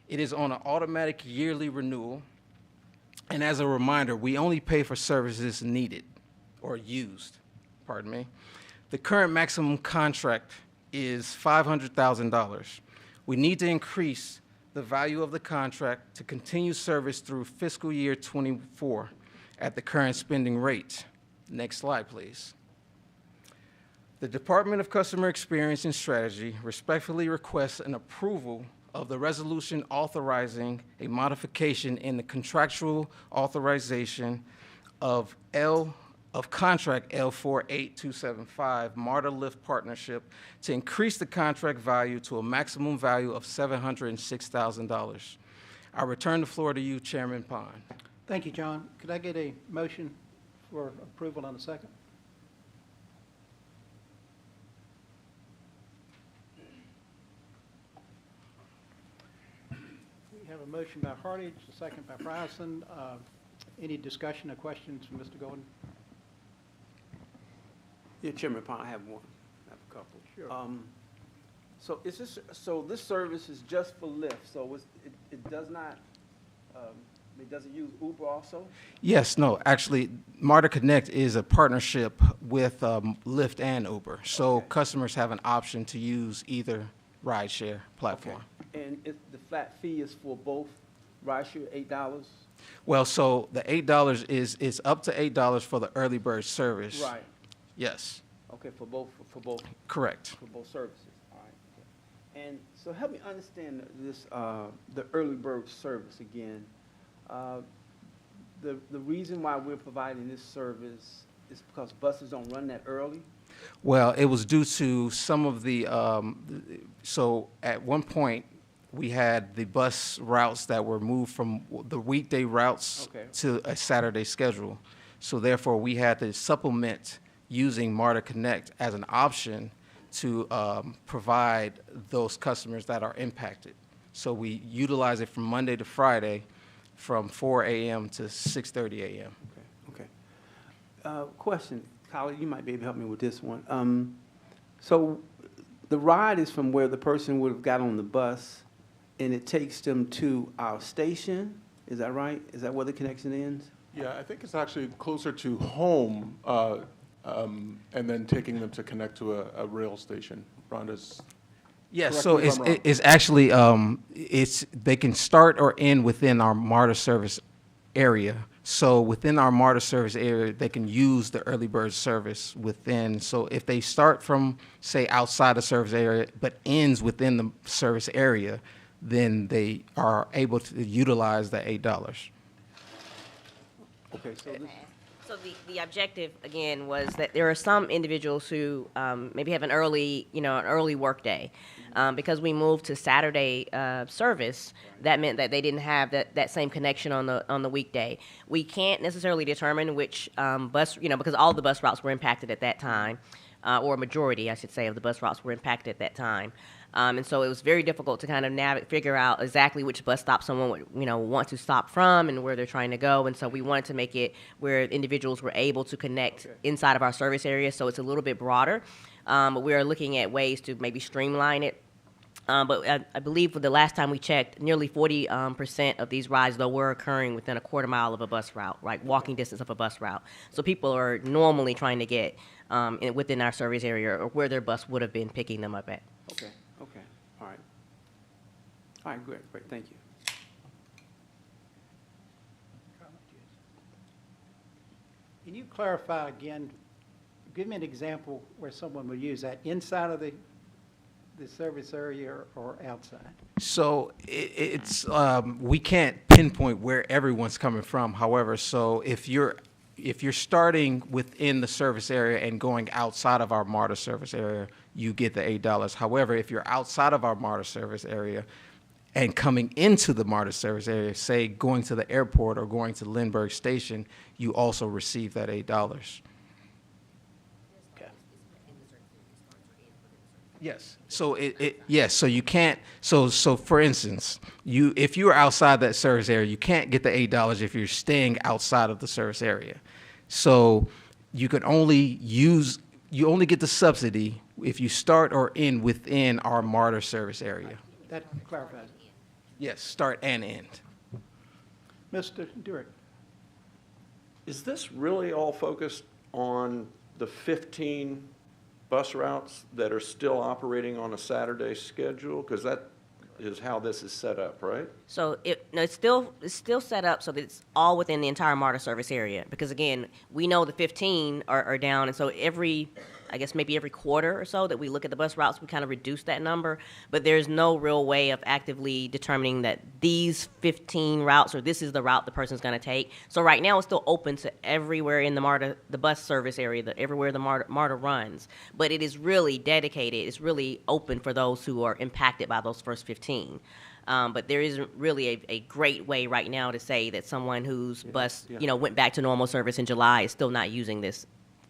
It is on an automatic yearly renewal, and as a reminder, we only pay for services needed or used, pardon me. The current maximum contract is $500,000. We need to increase the value of the contract to continue service through fiscal year 24 at the current spending rate. Next slide, please. The Department of Customer Experience and Strategy respectfully requests an approval of the resolution authorizing a modification in the contractual authorization of contract L48275 Marta Lyft Partnership to increase the contract value to a maximum value of $706,000. I return the floor to you, Chairman Pond.
Thank you, John. Could I get a motion for approval on the second? We have a motion by Hartage, a second by Frierson. Any discussion or questions from Mr. Golden?
Yeah, Chairman Pond, I have one. I have a couple.
Sure.
So this service is just for Lyft, so it does not, it doesn't use Uber also?
Yes, no, actually, Marta Connect is a partnership with Lyft and Uber. So
Okay.
customers have an option to use either rideshare platform.
Okay. And the flat fee is for both rideshare, $8?
Well, so the $8 is up to $8 for the early bird service.
Right.
Yes,
Okay, for both
correct.
for both services. All right. Okay. And so help me understand this, the early bird service again. The reason why we're providing this service is because buses don't run that early?
Well, it was due to some of the, so at one point, we had the bus routes that were moved from the weekday routes
Okay.
to a Saturday schedule. So therefore, we had to supplement using Marta Connect as an option to provide those customers that are impacted. So we utilize it from Monday to Friday from 4 a.m. to 6:30 a.m.
Okay. Question, Colin, you might be able to help me with this one. So the ride is from where the person would have got on the bus, and it takes them to our station, is that right? Is that where the connection ends?
Yeah, I think it's actually closer to home, and then taking them to connect to a rail station. Rhonda's.
Yes,
correct
so
me if I'm wrong.
it's actually, they can start or end within our MARTA service area. So within our MARTA service area, they can use the early bird service within. So if they start from, say, outside the service area, but ends within the service area, then they are able to utilize the $8.
Okay, so this,
So the objective, again, was that there are some individuals who maybe have an early work day. Because we moved to Saturday service, that meant that they didn't have that same connection on the weekday. We can't necessarily determine which bus, because all the bus routes were impacted at that time, or a majority, I should say, of the bus routes were impacted at that time. And so it was very difficult to kind of figure out exactly which bus stop someone would, want to stop from and where they're trying to go. And so we wanted to make it where individuals were able to connect inside of our service area, so it's a little bit broader. But we are looking at ways to maybe streamline it. But I believe for the last time we checked, nearly 40% of these rides, though, were occurring within a quarter mile of a bus route, right, walking distance of a bus route. So people are normally trying to get within our service area or where their bus would have been picking them up at.
okay, all right. All right, great, thank you.
Can you clarify again, give me an example where someone would use that, inside of the service area or outside?
So we can't pinpoint where everyone's coming from. However, so if you're starting within the service area and going outside of our MARTA service area, you get the $8. However, if you're outside of our MARTA service area and coming into the MARTA service area, say going to the airport or going to Lindbergh Station, you also receive that $8. Yes. So yes. So you can't. So for instance, if you are outside that service area, you can't get the $8 if you're staying outside of the service area. So you only get the subsidy if you start or end within our MARTA service area.
That clarifies it.
Yes, start and end.
Mr. Durrett?
Is this really all focused on the 15 bus routes that are still operating on a Saturday schedule? Because that is how this is set up, right?
So it's still set up so that it's all within the entire MARTA service area. Because again, we know the 15 are down, and so I guess maybe every quarter or so that we look at the bus routes, we kind of reduce that number. But there's no real way of actively determining that these 15 routes or this is the route the person's going to take. So right now it's still open to everywhere in the bus service area, everywhere the MARTA runs. But it is really dedicated. It's really open for those who are impacted by those first 15. But there isn't really a great way right now to say that someone whose bus, went back to normal service in July is still not using this.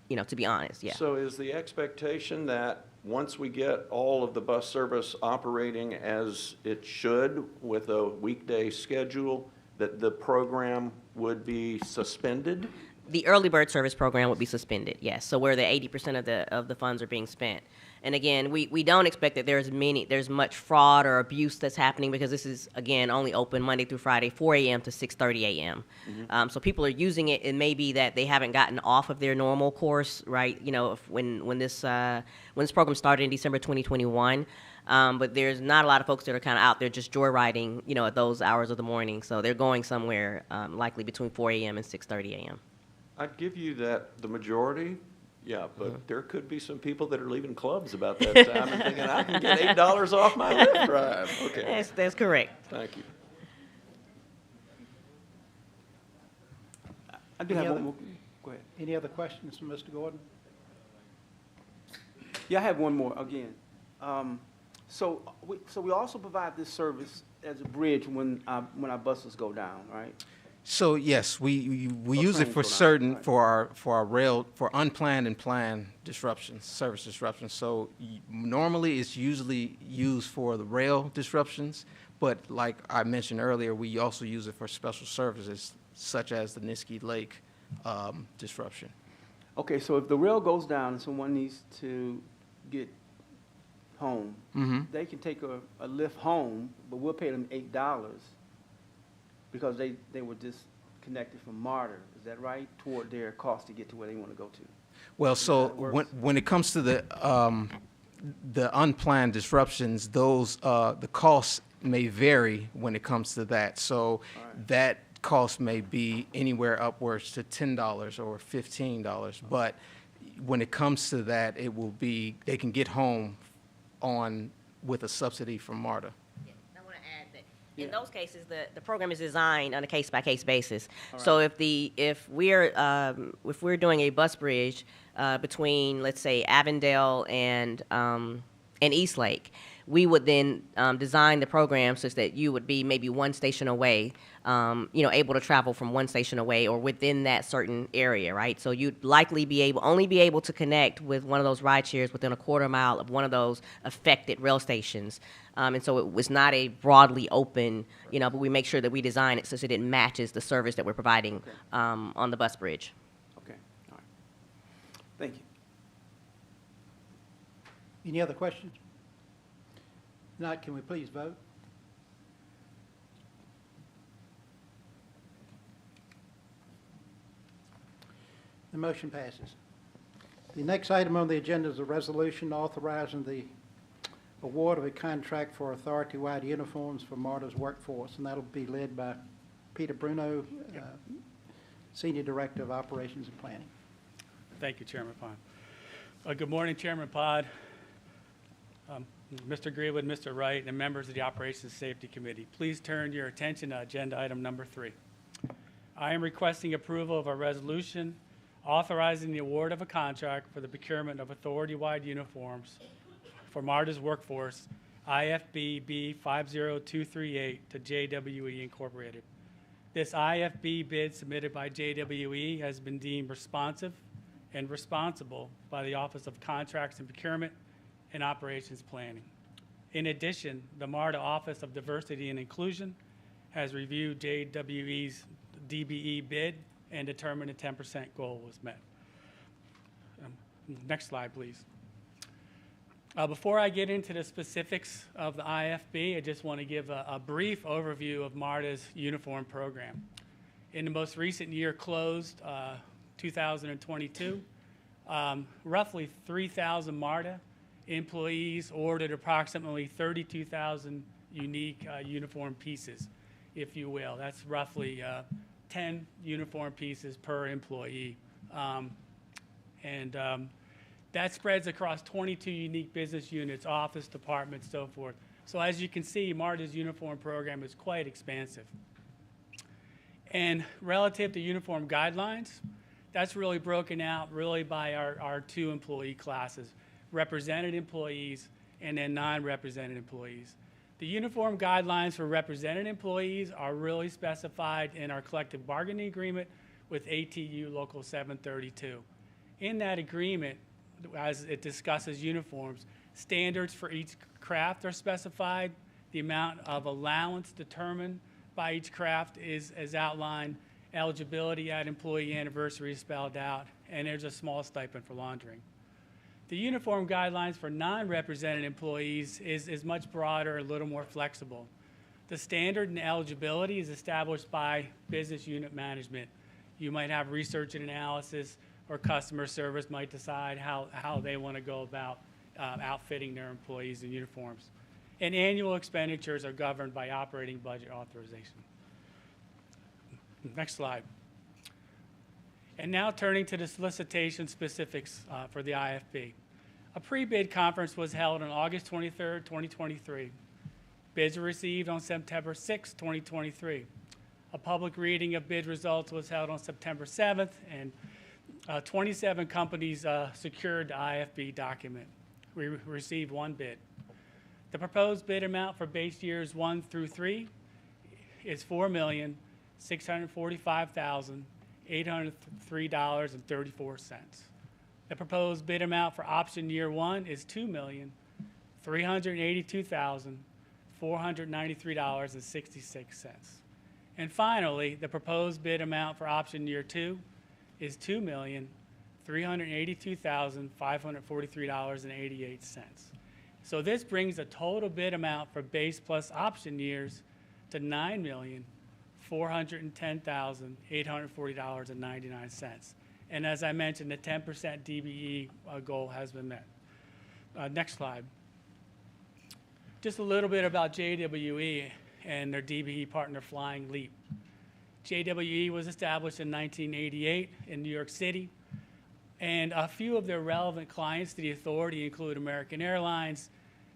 To be honest, yeah.
So is the expectation that once we get all of the bus service operating as it should with a weekday schedule, that the program would be suspended?
The early bird service program would be suspended, yes. So where the 80% of the funds are being spent. And again, we don't expect that there's much fraud or abuse that's happening because this is, again, only open Monday through Friday, 4 a.m. to 6:30 a.m. So people are using it, and maybe that they haven't gotten off of their normal course, right? When this program started in December 2021. But there's not a lot of folks that are kind of out there just joyriding, at those hours of the morning. So they're going somewhere likely between 4 a.m. and 6:30 a.m.
I'd give you that the majority, yeah, but there could be some people that are leaving clubs about that time and thinking, I can get $8 off my Lyft ride. Okay.
That's correct.
Thank you.
I do have one more. Go ahead.
Any other questions from Mr. Gordon?
Yeah, I have one more again. So we also provide this service as a bridge when our buses go down, right?
So yes, we use it for certain for our rail for unplanned and planned disruptions, service disruptions. So normally it's usually used for the rail disruptions, but like I mentioned earlier, we also use it for special services such as the Niskey Lake disruption.
Okay, so if the rail goes down and someone needs to get home, they can take a Lyft home, but we'll pay them $8 because they were disconnected from MARTA. Is that right? Toward their cost to get to where they want to go to.
Well, so when it comes to the unplanned disruptions, those the costs may vary when it comes to that. So that cost may be anywhere upwards to $10 or $15. But when it comes to that, it will be they can get home with a subsidy from MARTA.
I want to add that in those cases, the program is designed on a case-by-case basis. So if we're doing a bus bridge between, let's say, Avondale and Eastlake, we would then design the program such that you would be maybe one station away, able to travel from one station away or within that certain area, right? So you'd likely only be able to connect with one of those ride shares within a quarter mile of one of those affected rail stations. And so it was not a broadly open, but we make sure that we design it such that it matches the service that we're providing on the bus bridge.
Okay, all right. Thank you.
Any other questions? If not, can we please vote? The motion passes. The next item on the agenda is a resolution authorizing the award of a contract for authority-wide uniforms for MARTA's workforce, and that'll be led by Peter Bruno. Senior Director of Operations and Planning.
Thank you, Chairman Pond. Good morning, Chairman Pod, Mr. Greenwood, Mr. Wright, and members of the Operations and Safety Committee. Please turn your attention to agenda item number 3. I am requesting approval of a resolution authorizing the award of a contract for the procurement of authority-wide uniforms for MARTA's workforce, IFB B50238 to JWE Incorporated. This IFB bid submitted by JWE has been deemed responsive and responsible by the Office of Contracts and Procurement and Operations Planning. In addition, the MARTA Office of Diversity and Inclusion has reviewed JWE's DBE bid and determined a 10% goal was met. Next slide, please. Before I get into the specifics of the IFB, I just want to give a brief overview of MARTA's uniform program. In the most recent year closed, 2022, roughly 3,000 MARTA employees ordered approximately 32,000 unique uniform pieces, if you will. That's roughly 10 uniform pieces per employee. That spreads across 22 unique business units, office departments, so forth. So as you can see, MARTA's uniform program is quite expansive. And relative to uniform guidelines, that's really broken out really by our 2 employee classes, represented employees and then non-represented employees. The uniform guidelines for represented employees are really specified in our collective bargaining agreement with ATU Local 732. In that agreement, as it discusses uniforms, standards for each craft are specified, the amount of allowance determined by each craft is outlined, eligibility at employee anniversary is spelled out, and there's a small stipend for laundering. The uniform guidelines for non-represented employees is much broader, a little more flexible. The standard and eligibility is established by business unit management. You might have research and analysis, or customer service might decide how they want to go about outfitting their employees in uniforms. And annual expenditures are governed by operating budget authorization. Next slide. And now turning to the solicitation specifics for the IFB. A pre-bid conference was held on August 23rd, 2023. Bids were received on September 6th, 2023. A public reading of bid results was held on September 7th, and 27 companies secured the IFB document. We received 1 bid. The proposed bid amount for base years 1 through 3 is $4,645,803.34. The proposed bid amount for option year 1 is $2,382,493.66. And finally, the proposed bid amount for option year 2 is $2,382,543.88. So this brings the total bid amount for base plus option years to $9,410,840.99. And as I mentioned, the 10% DBE goal has been met. Next slide. Just a little bit about JWE and their DBE partner, Flying Leap. JWE was established in 1988 in New York City, and a few of their relevant clients to the authority include American Airlines,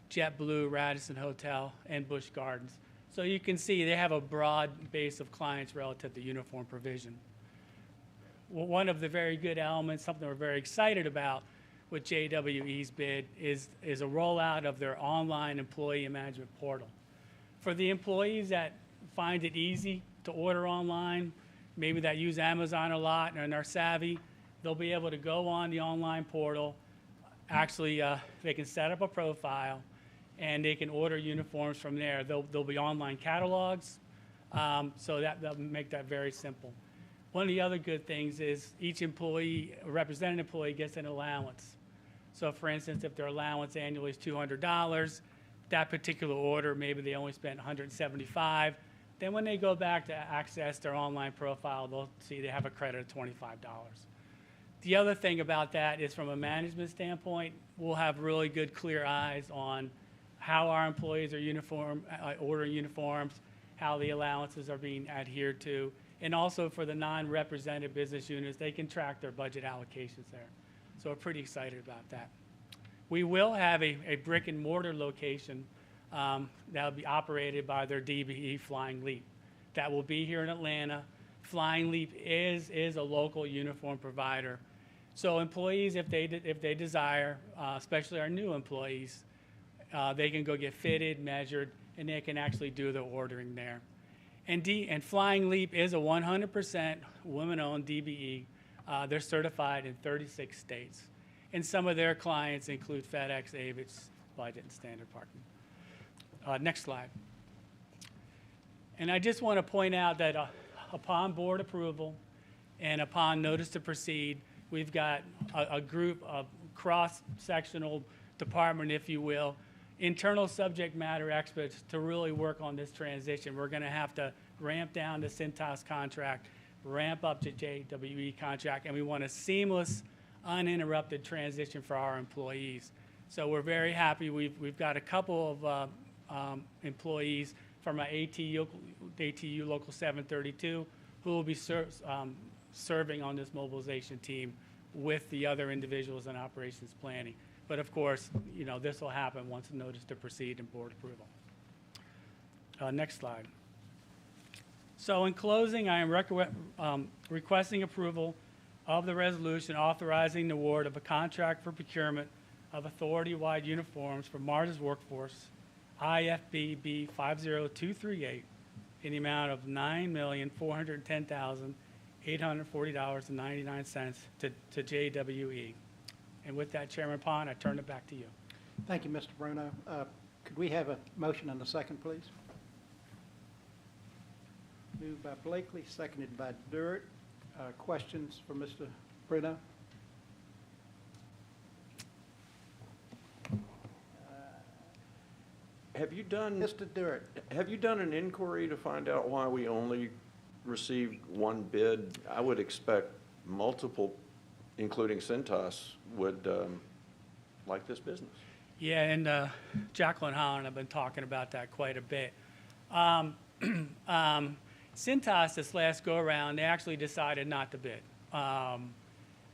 JetBlue, Radisson Hotel, and Busch Gardens. So you can see they have a broad base of clients relative to uniform provision. One of the very good elements, something we're very excited about with JWE's bid is a rollout of their online employee management portal. For the employees that find it easy to order online, maybe that use Amazon a lot and are savvy, they'll be able to go on the online portal. Actually, they can set up a profile and they can order uniforms from there. There'll be online catalogs, so that'll make that very simple. One of the other good things is each employee, a represented employee, gets an allowance. So for instance, if their allowance annually is $200, that particular order, maybe they only spent $175. Then when they go back to access their online profile, they'll see they have a credit of $25. The other thing about that is from a management standpoint, we'll have really good, clear eyes on how our employees are ordering uniforms, how the allowances are being adhered to, And also for the non-represented business units, they can track their budget allocations there. So we're pretty excited about that. We will have a brick and mortar location that'll be operated by their DBE Flying Leap. That will be here in Atlanta. Flying Leap is a local uniform provider. So employees, if they desire, especially our new employees, they can go get fitted, measured, and they can actually do the ordering there. And Flying Leap is a 100% women-owned DBE. They're certified in 36 states. And some of their clients include FedEx, Avis, Budget, and Standard Parking. Next slide. And I just want to point out that upon board approval and upon notice to proceed, we've got a group of cross-sectional department, if you will, internal subject matter experts to really work on this transition. We're going to have to ramp down the Cintas contract, ramp up the JWE contract, and we want a seamless, uninterrupted transition for our employees. So we're very happy. We've got a couple of employees from our ATU Local 732 who will be serving on this mobilization team with the other individuals in operations planning. But of course, you know, this will happen once the notice to proceed and board approval. Next slide. So in closing, I am requesting approval of the resolution authorizing the award of a contract for procurement of authority-wide uniforms for Marta's workforce, IFBB 50238, in the amount of $9,410,840.99 to JWE. And with that, Chairman Pond, I turn it back to you.
Thank you, Mr. Bruno. Could we have a motion and a second, please? Moved by Blakely, seconded by Durrett. Questions for Mr. Bruno?
Have you done,
Mr. Durrett,
have you done an inquiry to find out why we only received one bid? I would expect multiple, including Cintas, would like this business.
Yeah, and Jacqueline Holland, I've been talking about that quite a bit. Cintas, this last go-around, they actually decided not to bid.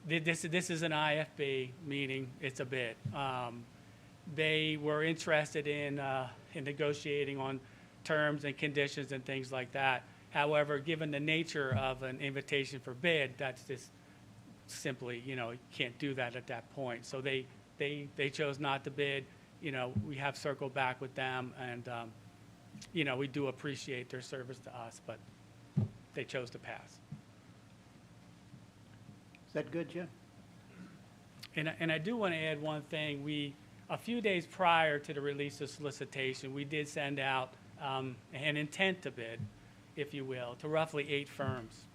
This is an IFB, meaning it's a bid. They were interested in negotiating on terms and conditions and things like that. However, given the nature of an invitation for bid, that's just simply, you know, you can't do that at that point. So they chose not to bid. You know, we have circled back with them, and you know, we do appreciate their service to us, but they chose to pass.
is that good, Jim?
And I do want to add one thing. A few days prior to the release of solicitation, we did send out an intent to bid, if you will, to roughly 8 firms.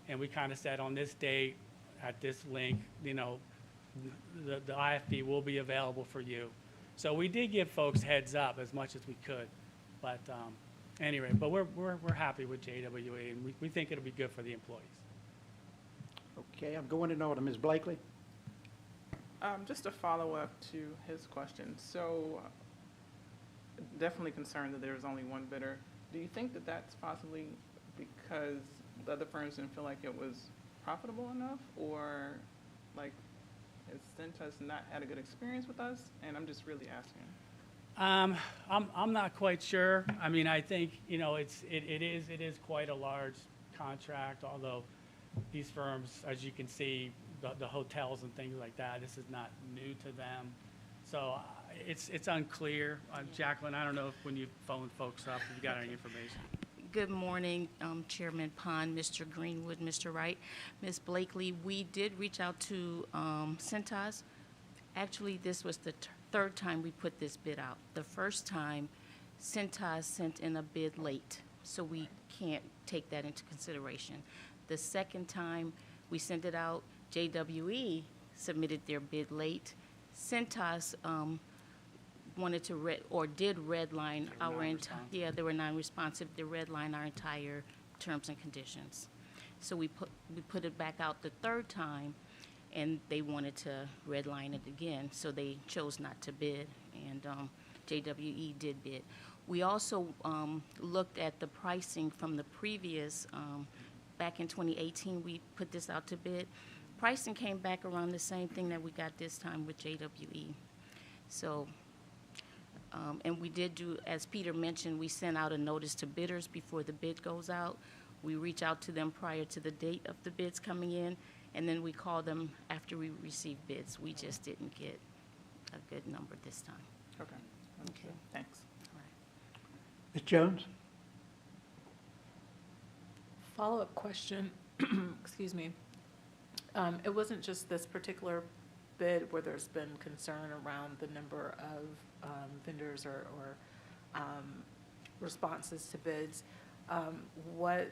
And we kind of said on this date, at this link, you know, the IFB will be available for you. So we did give folks heads up as much as we could. But anyway, but we're happy with JWE, and we think it'll be good for the employees.
Okay, I'm going in order. Ms. Blakely?
Just a follow-up to his question. So definitely concerned that there's only one bidder. Do you think that that's possibly because the other firms didn't feel like it was profitable enough, or like has Cintas not had a good experience with us? And I'm just really asking.
I'm not quite sure. I mean, I think, you know, it is quite a large contract, although these firms, as you can see, the hotels and things like that, this is not new to them. So it's unclear. Jacqueline, I don't know if when you phone folks up, if you got any information.
Good morning, Chairman Pond, Mr. Greenwood, Mr. Wright. Ms. Blakely, we did reach out to Cintas. Actually, this was the third time we put this bid out. The first time, Cintas sent in a bid late, so we can't take that into consideration. The second time we sent it out, JWE submitted their bid late. Cintas wanted to did redline our entire, yeah, they were non-responsive. They redline our entire terms and conditions. So we put it back out the third time, and they wanted to redline it again, so they chose not to bid, and JWE did bid. We also looked at the pricing from the previous back in 2018, we put this out to bid. Pricing came back around the same thing that we got this time with JWE. So, and we did do, as Peter mentioned, we sent out a notice to bidders before the bid goes out. We reach out to them prior to the date of the bids coming in, and then we call them after we receive bids. We just didn't get a good number this time.
Okay.
Okay.
Thanks.
Ms. Jones?
Follow-up question, excuse me. It wasn't just this particular bid where there's been concern around the number of vendors or responses to bids. What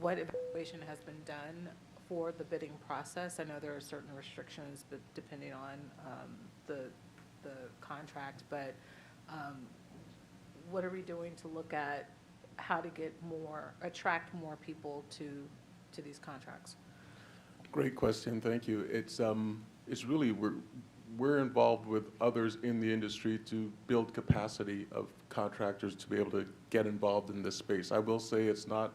evaluation has been done for the bidding process? I know there are certain restrictions, but depending on the contract, but what are we doing to look at how to get attract more people to these contracts?
Great question, thank you. It's really, we're involved with others in the industry to build capacity of contractors to be able to get involved in this space. I will say it's not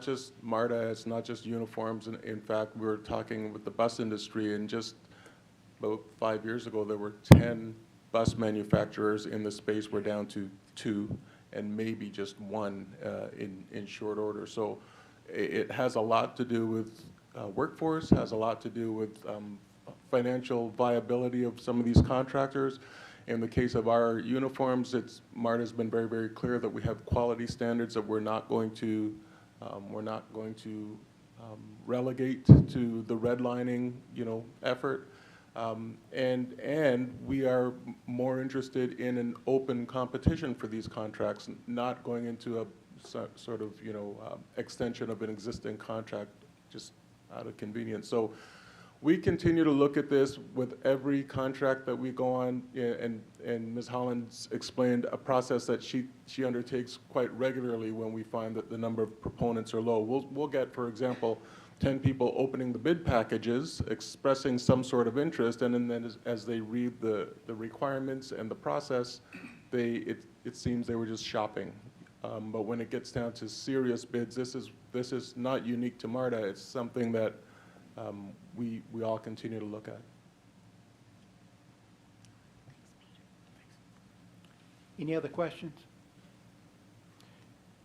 just Marta, it's not just uniforms. In fact, we're talking with the bus industry, and just about 5 years ago, there were 10 bus manufacturers in the space. We're down to 2, and maybe just 1 in short order. So it has a lot to do with workforce, has a lot to do with financial viability of some of these contractors. In the case of our uniforms, Marta's been very, very clear that we have quality standards that we're not going to relegate to the redlining, effort. And we are more interested in an open competition for these contracts, not going into a sort of, extension of an existing contract just out of convenience. So we continue to look at this with every contract that we go on, and Ms. Holland's explained a process that she undertakes quite regularly when we find that the number of proponents are low. We'll get, for example, 10 people opening the bid packages, expressing some sort of interest, and then as they read the requirements and the process, it seems they were just shopping. But when it gets down to serious bids, this is not unique to Marta. It's something that we all continue to look at.
Any other questions?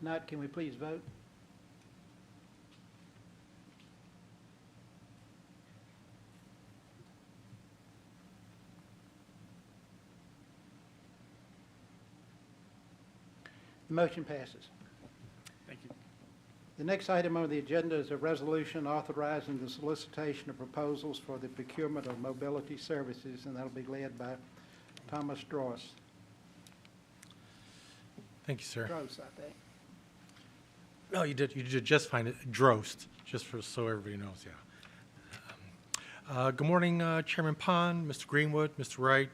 Not, can we please vote? The motion passes.
Thank you.
The next item on the agenda is a resolution authorizing the solicitation of proposals for the procurement of mobility services, and that'll be led by Thomas Dross.
Thank you, sir.
Dross, I think.
No, you did just fine. Drost, just so everybody knows, yeah. Good morning, Chairman Pond, Mr. Greenwood, Mr. Wright,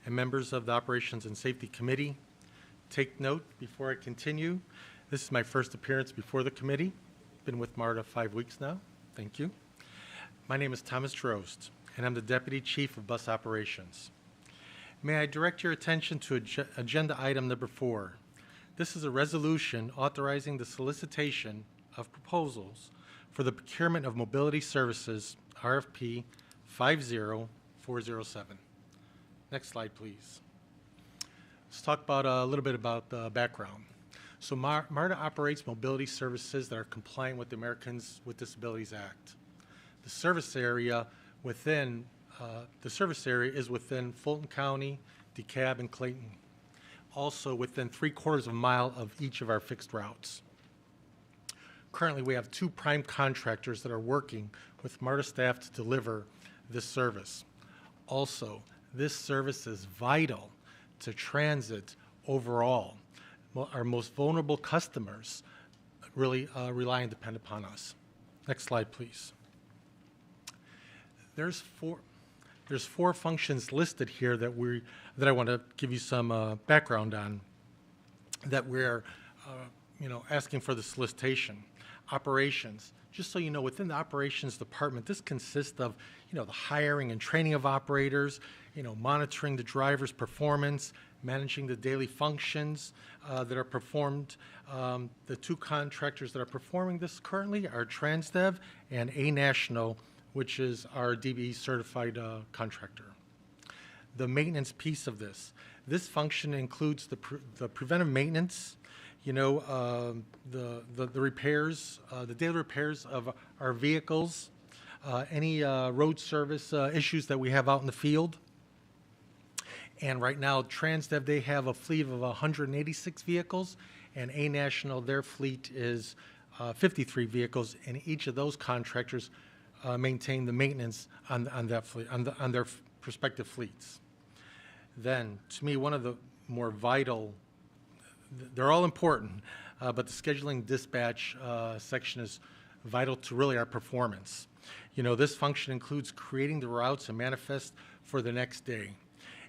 and members of the Operations and Safety Committee. Take note before I continue. This is my first appearance before the committee. Been with Marta 5 weeks now. Thank you. My name is Thomas Drost, and I'm the Deputy Chief of Bus Operations. May I direct your attention to agenda item number 4. This is a resolution authorizing the solicitation of proposals for the procurement of mobility services, RFP 50407. Next slide, please. Let's talk about a little bit about the background. So Marta operates mobility services that are compliant with the Americans with Disabilities Act. The service area is within Fulton County, DeKalb, and Clayton. Also within 3/4 of a mile of each of our fixed routes. Currently, we have 2 prime contractors that are working with Marta staff to deliver this service. Also, this service is vital to transit overall. Our most vulnerable customers really rely and depend upon us. Next slide, please. There's four functions listed here that I want to give you some background on that we're asking for the solicitation. Operations. Just so you know, within the operations department, this consists of the hiring and training of operators. monitoring the driver's performance, managing the daily functions that are performed. The two contractors that are performing this currently are TransDev and A National, which is our DBE certified contractor. The maintenance piece of this function includes the preventive maintenance, the repairs, the daily repairs of our vehicles, any road service issues that we have out in the field. And right now, TransDev, they have a fleet of 186 vehicles, and A National, their fleet is 53 vehicles, and each of those contractors maintain the maintenance on that fleet, on their respective fleets. Then, to me, one of the more vital, they're all important, but the scheduling dispatch section is vital to really our performance. This function includes creating the routes and manifest for the next day.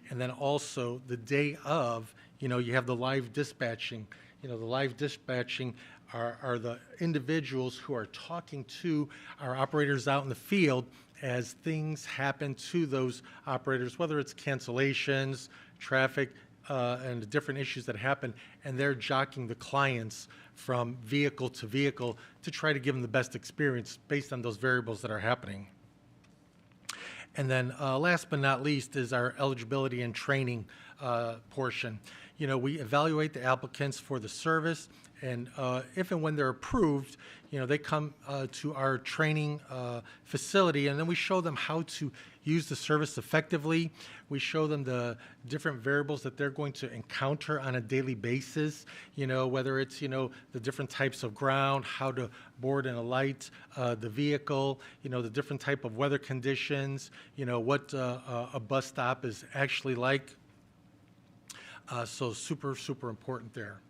And then also the day of, you have the live dispatching. The live dispatching are the individuals who are talking to our operators out in the field as things happen to those operators, whether it's cancellations, traffic, and the different issues that happen, and they're jockeying the clients from vehicle to vehicle to try to give them the best experience based on those variables that are happening. And then last but not least is our eligibility and training portion. We evaluate the applicants for the service, and if and when they're approved, they come to our training facility, and then we show them how to use the service effectively. We show them the different variables that they're going to encounter on a daily basis, whether it's, the different types of ground, how to board and alight the vehicle, the different type of weather conditions, what a bus stop is actually like. So super, super important there.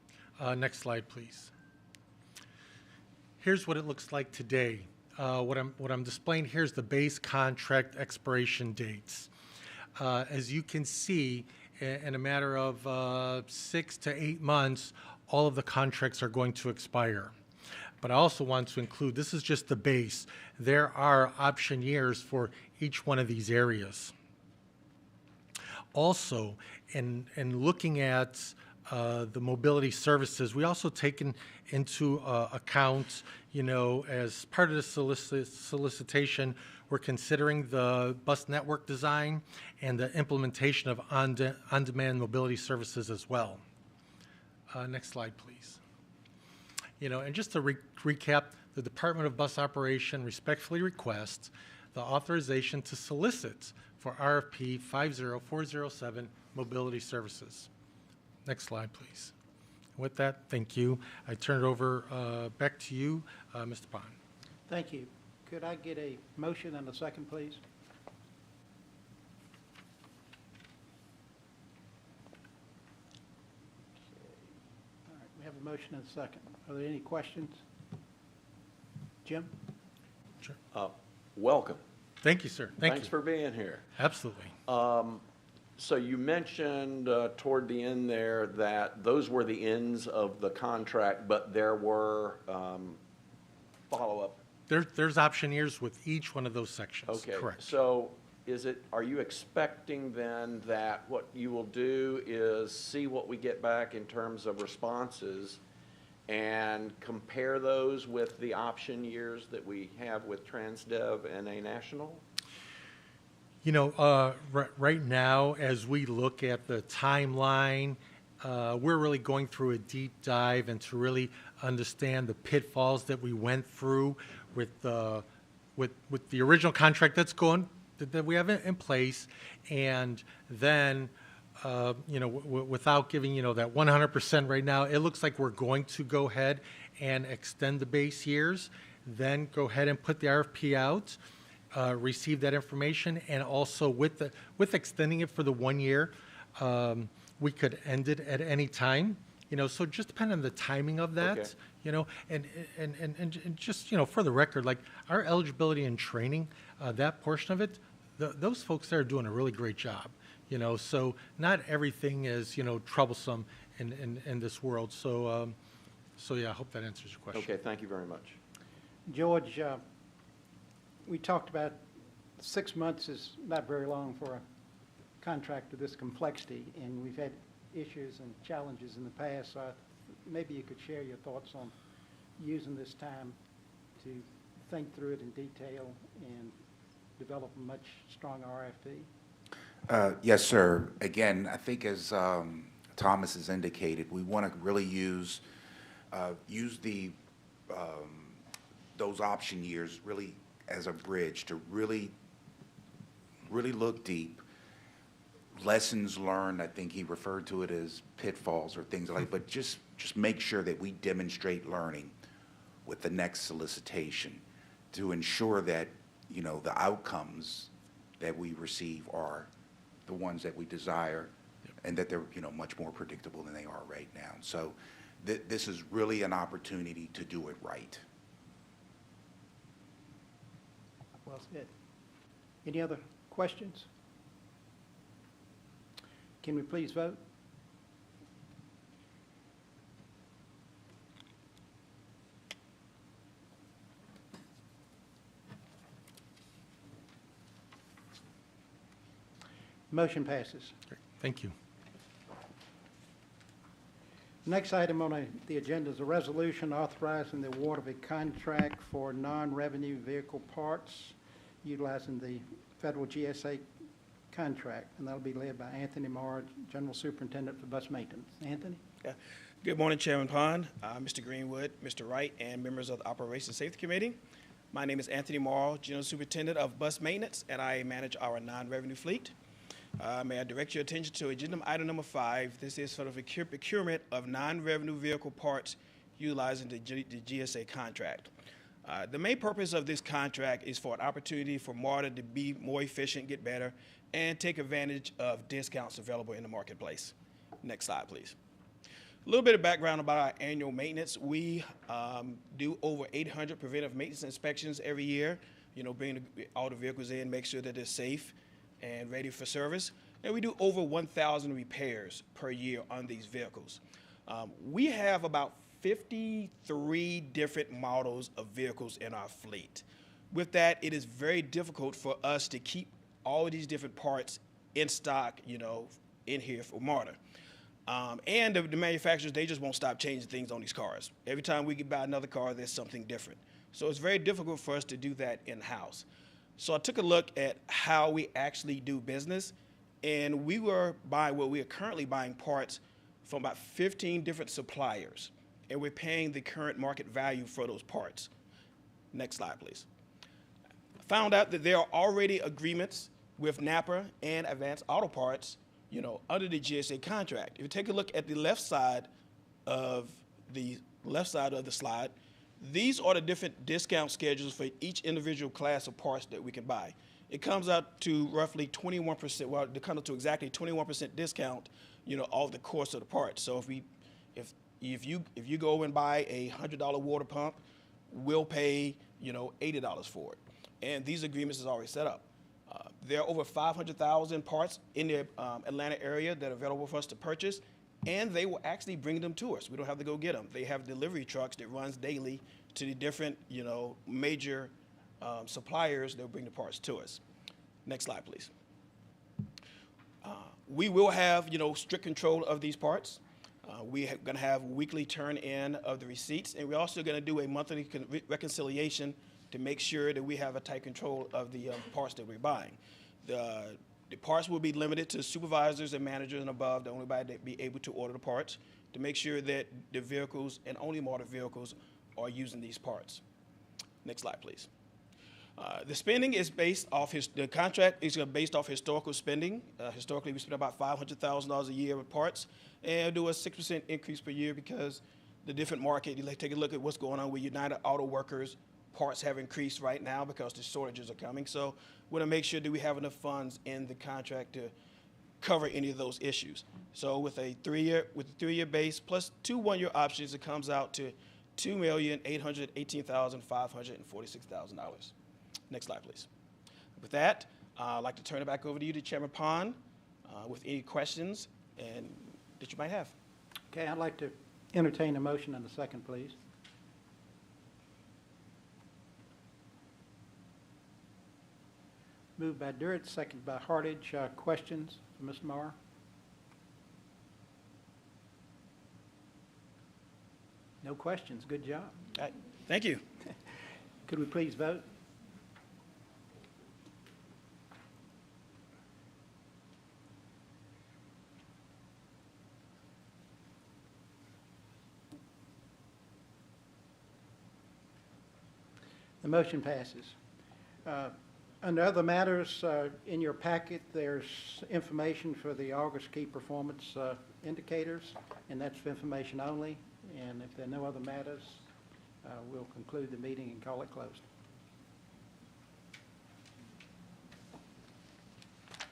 Next slide, please. Here's what it looks like today. What I'm displaying here is the base contract expiration dates. As you can see, in a matter of 6 to 8 months, all of the contracts are going to expire. But I also want to include, this is just the base. There are option years for each one of these areas. Also, in looking at the mobility services, we also taken into account, as part of the solicitation, we're considering the bus network design and the implementation of on-demand mobility services as well. Next slide, please. And just to recap, the Department of Bus Operation respectfully requests the authorization to solicit for RFP 50407 mobility services. Next slide, please. With that, thank you. I turn it over back to you, Mr. Pond.
Thank you. Could I get a motion and a second, please? All right, we have a motion and a second. Are there any questions? Jim?
Sure.
Welcome.
Thank you, sir. Thanks
for being here.
Absolutely.
So you mentioned toward the end there that those were the ends of the contract, but there were follow-up.
There's option years with each one of those sections.
Okay.
Correct.
So are you expecting then that what you will do is see what we get back in terms of responses and compare those with the option years that we have with TransDev and A National?
Right now, as we look at the timeline, we're really going through a deep dive and to really understand the pitfalls that we went through with the original contract that we have in place, and then without giving that 100% right now, it looks like we're going to go ahead and extend the base years, then go ahead and put the RFP out. Receive that information, and also with extending it for the 1 year, we could end it at any time. So just depend on the timing of that. Okay. And just for the record, like our eligibility and training, that portion of it, those folks there are doing a really great job. So not everything is troublesome in this world. So yeah, I hope that answers your question.
Okay, thank you very much.
George, we talked about 6 months is not very long for a contract of this complexity, and we've had issues and challenges in the past, so maybe you could share your thoughts on using this time to think through it in detail and develop a much stronger RFP?
Yes, sir. Again, I think as Thomas has indicated, we want to really use the those option years really as a bridge to really look deep. Lessons learned, I think he referred to it as pitfalls or things like, but just make sure that we demonstrate learning with the next solicitation to ensure that, you know, the outcomes that we receive are the ones that we desire and that they're, you know, much more predictable than they are right now. So this is really an opportunity to do it right.
Well said. Any other questions? Can we please vote? Motion passes.
Great. Thank you.
Next item on the agenda is a resolution authorizing the award of a contract for non-revenue vehicle parts utilizing the federal GSA contract, and that'll be led by Anthony Marr, General Superintendent for Bus Maintenance. Anthony?
Yeah. Good morning, Chairman Pond, Mr. Greenwood, Mr. Wright, and members of the Operations Safety Committee. My name is Anthony Marr, General Superintendent of Bus Maintenance, and I manage our non-revenue fleet. May I direct your attention to agenda item number 5. This is for the procurement of non-revenue vehicle parts utilizing the GSA contract. The main purpose of this contract is for an opportunity for Marta to be more efficient, get better, and take advantage of discounts available in the marketplace. Next slide, please. A little bit of background about our annual maintenance. We do over 800 preventive maintenance inspections every year, you know, bring all the vehicles in, make sure that they're safe and ready for service. And we do over 1,000 repairs per year on these vehicles. We have about 53 different models of vehicles in our fleet. With that, it is very difficult for us to keep all of these different parts in stock, you know, in here for Marta. And the manufacturers, they just won't stop changing things on these cars. Every time we buy another car, there's something different. So it's very difficult for us to do that in-house. So I took a look at how we actually do business, and we are currently buying parts from about 15 different suppliers, and we're paying the current market value for those parts. Next slide, please. I found out that there are already agreements with Napa and Advanced Auto Parts, you know, under the GSA contract. If you take a look at the left side of the slide, these are the different discount schedules for each individual class of parts that we can buy. It comes out to roughly 21%, well, it comes to exactly 21% discount, you know, over the course of the parts. So if you go and buy a $100 water pump, we'll pay, you know, $80 for it. And these agreements is already set up. There are over 500,000 parts in the Atlanta area that are available for us to purchase, and they will actually bring them to us. We don't have to go get them. They have delivery trucks that runs daily to the different, you know, major suppliers that will bring the parts to us. Next slide, please. We will have, you know, strict control of these parts. We're going to have weekly turn-in of the receipts, and we're also going to do a monthly reconciliation to make sure that we have a tight control of the parts that we're buying. The parts will be limited to supervisors and managers and above, the only body that be able to order the parts, to make sure that the vehicles and only Marta vehicles are using these parts. Next slide, please. The spending is based off the contract is based off historical spending. Historically, we spend about $500,000 a year with parts, and do a 6% increase per year because the different market. You take a look at what's going on with United Auto Workers. Parts have increased right now because the shortages are coming. So we want to make sure that we have enough funds in the contract to cover any of those issues. So with a three-year base plus 2 one-year options, it comes out to $2,818,546,000. Next slide, please. With that, I'd like to turn it back over to you, to Chairman Pond, with any questions that you might have.
Okay, I'd like to entertain a motion and a second, please. Moved by Durrett, seconded by Hartage. Questions? from Mr. Morrow? No questions. Good job.
All right. Thank you.
Could we please vote? The motion passes. Under other matters, in your packet, there's information for the August key performance indicators, and that's for information only. And if there are no other matters, we'll conclude the meeting and call it closed. I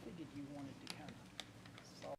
figured you wanted to kind of solve.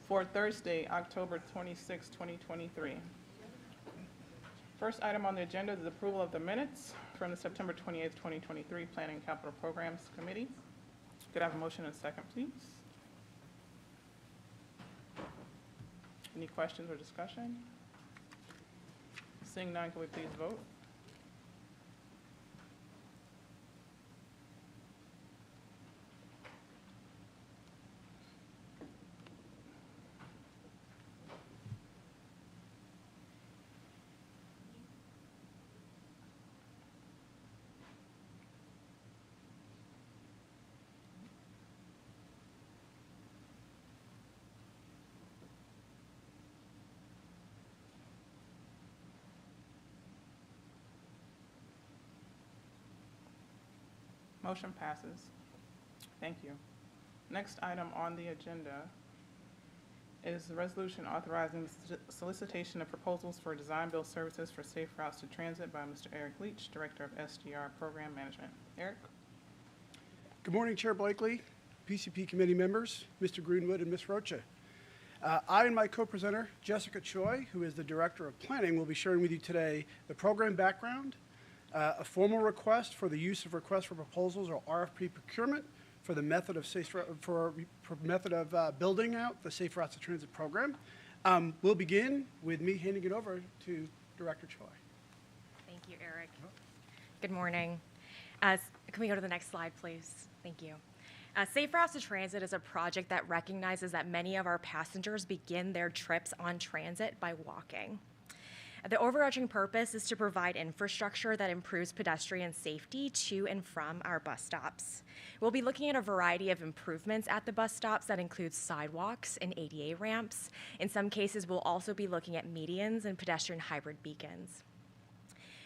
For Thursday, October 26, 2023. First item on the agenda is approval of the minutes from the September 28, 2023 Planning and Capital Programs Committee. Could I have a motion and a second, please? Any questions or discussion? Seeing none, can we please vote? Motion passes. Thank you. Next item on the agenda is the resolution authorizing the solicitation of proposals for design-build services for safe routes to transit by Mr. Eric Leach, Director of SDR Program Management. Eric?
Good morning, Chair Blakely, PCP committee members, Mr. Greenwood, and Ms. Rocha. I and my co-presenter, Jessica Choi, who is the Director of Planning, will be sharing with you today the program background, a formal request for the use of requests for proposals or RFP procurement for the method of building out the Safe Routes to Transit program. We'll begin with me handing it over to Director Choi.
Thank you, Eric. Good morning. Can we go to the next slide, please? Thank you. Safe Routes to Transit is a project that recognizes that many of our passengers begin their trips on transit by walking. The overarching purpose is to provide infrastructure that improves pedestrian safety to and from our bus stops. We'll be looking at a variety of improvements at the bus stops that includes sidewalks and ADA ramps. In some cases, we'll also be looking at medians and pedestrian hybrid beacons.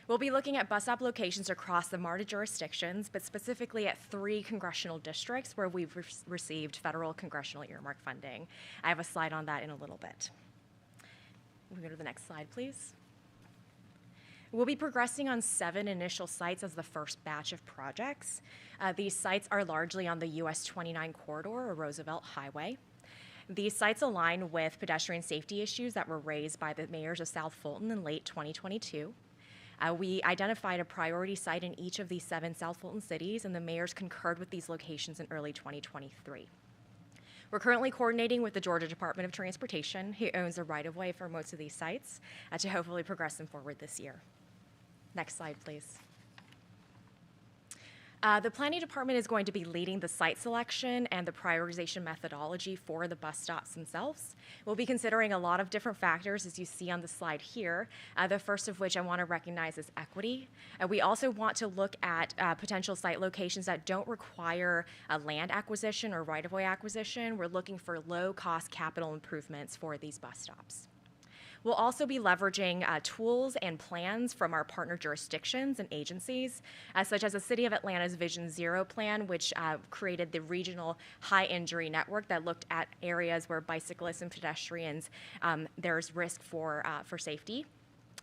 We'll be looking at bus stop locations across the MARTA jurisdictions, but specifically at 3 congressional districts where we've received federal congressional earmark funding. I have a slide on that in a little bit. We go to the next slide, please. We'll be progressing on 7 initial sites as the first batch of projects. These sites are largely on the US 29 corridor or Roosevelt Highway. These sites align with pedestrian safety issues that were raised by the mayors of South Fulton in late 2022. We identified a priority site in each of these 7 South Fulton cities, and the mayors concurred with these locations in early 2023. We're currently coordinating with the Georgia Department of Transportation, who owns the right-of-way for most of these sites, to hopefully progress them forward this year. Next slide, please. The Planning Department is going to be leading the site selection and the prioritization methodology for the bus stops themselves. We'll be considering a lot of different factors, as you see on the slide here, the first of which I want to recognize is equity. We also want to look at potential site locations that don't require a land acquisition or right-of-way acquisition. We're looking for low-cost capital improvements for these bus stops. We'll also be leveraging tools and plans from our partner jurisdictions and agencies, such as the City of Atlanta's Vision Zero plan, which created the regional high injury network that looked at areas where bicyclists and pedestrians, there's risk for safety.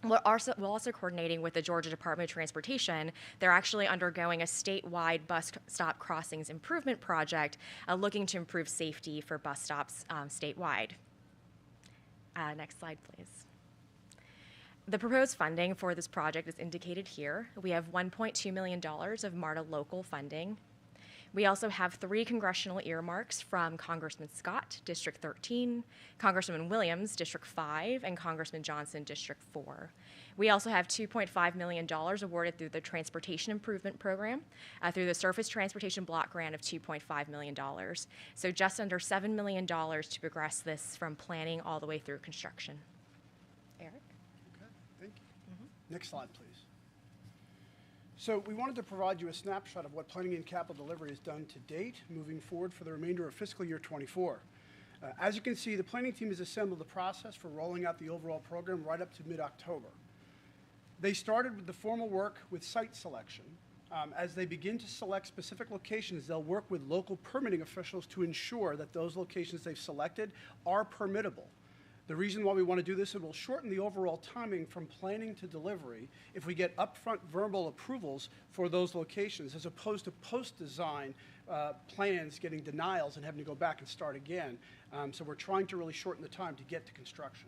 We're also coordinating with the Georgia Department of Transportation. They're actually undergoing a statewide bus stop crossings improvement project looking to improve safety for bus stops statewide. Next slide, please. The proposed funding for this project is indicated here. We have $1.2 million of MARTA local funding. We also have 3 congressional earmarks from Congressman Scott, District 13, Congressman Williams, District 5, and Congressman Johnson, District 4. We also have $2.5 million awarded through the Transportation Improvement Program, through the Surface Transportation Block Grant of $2.5 million. So just under $7 million to progress this from planning all the way through construction. Eric?
Okay, thank you. Next slide, please. So we wanted to provide you a snapshot of what planning and capital delivery has done to date, moving forward for the remainder of fiscal year 24. As you can see, the planning team has assembled the process for rolling out the overall program right up to mid-October. They started with the formal work with site selection. As they begin to select specific locations, they'll work with local permitting officials to ensure that those locations they've selected are permittable. The reason why we want to do this, it will shorten the overall timing from planning to delivery if we get upfront verbal approvals for those locations, as opposed to post-design plans getting denials and having to go back and start again. So we're trying to really shorten the time to get to construction.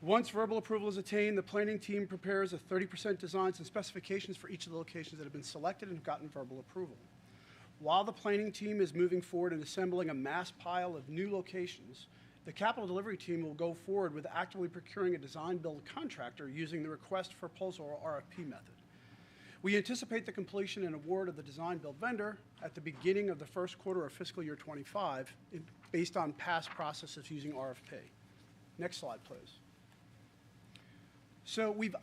Once verbal approval is attained, the planning team prepares a 30% designs and specifications for each of the locations that have been selected and have gotten verbal approval. While the planning team is moving forward and assembling a mass pile of new locations, the capital delivery team will go forward with actively procuring a design-build contractor using the request for proposal or RFP method. We anticipate the completion and award of the design-build vendor at the beginning of the first quarter of fiscal year 25 based on past processes using RFP. Next slide, please. So we've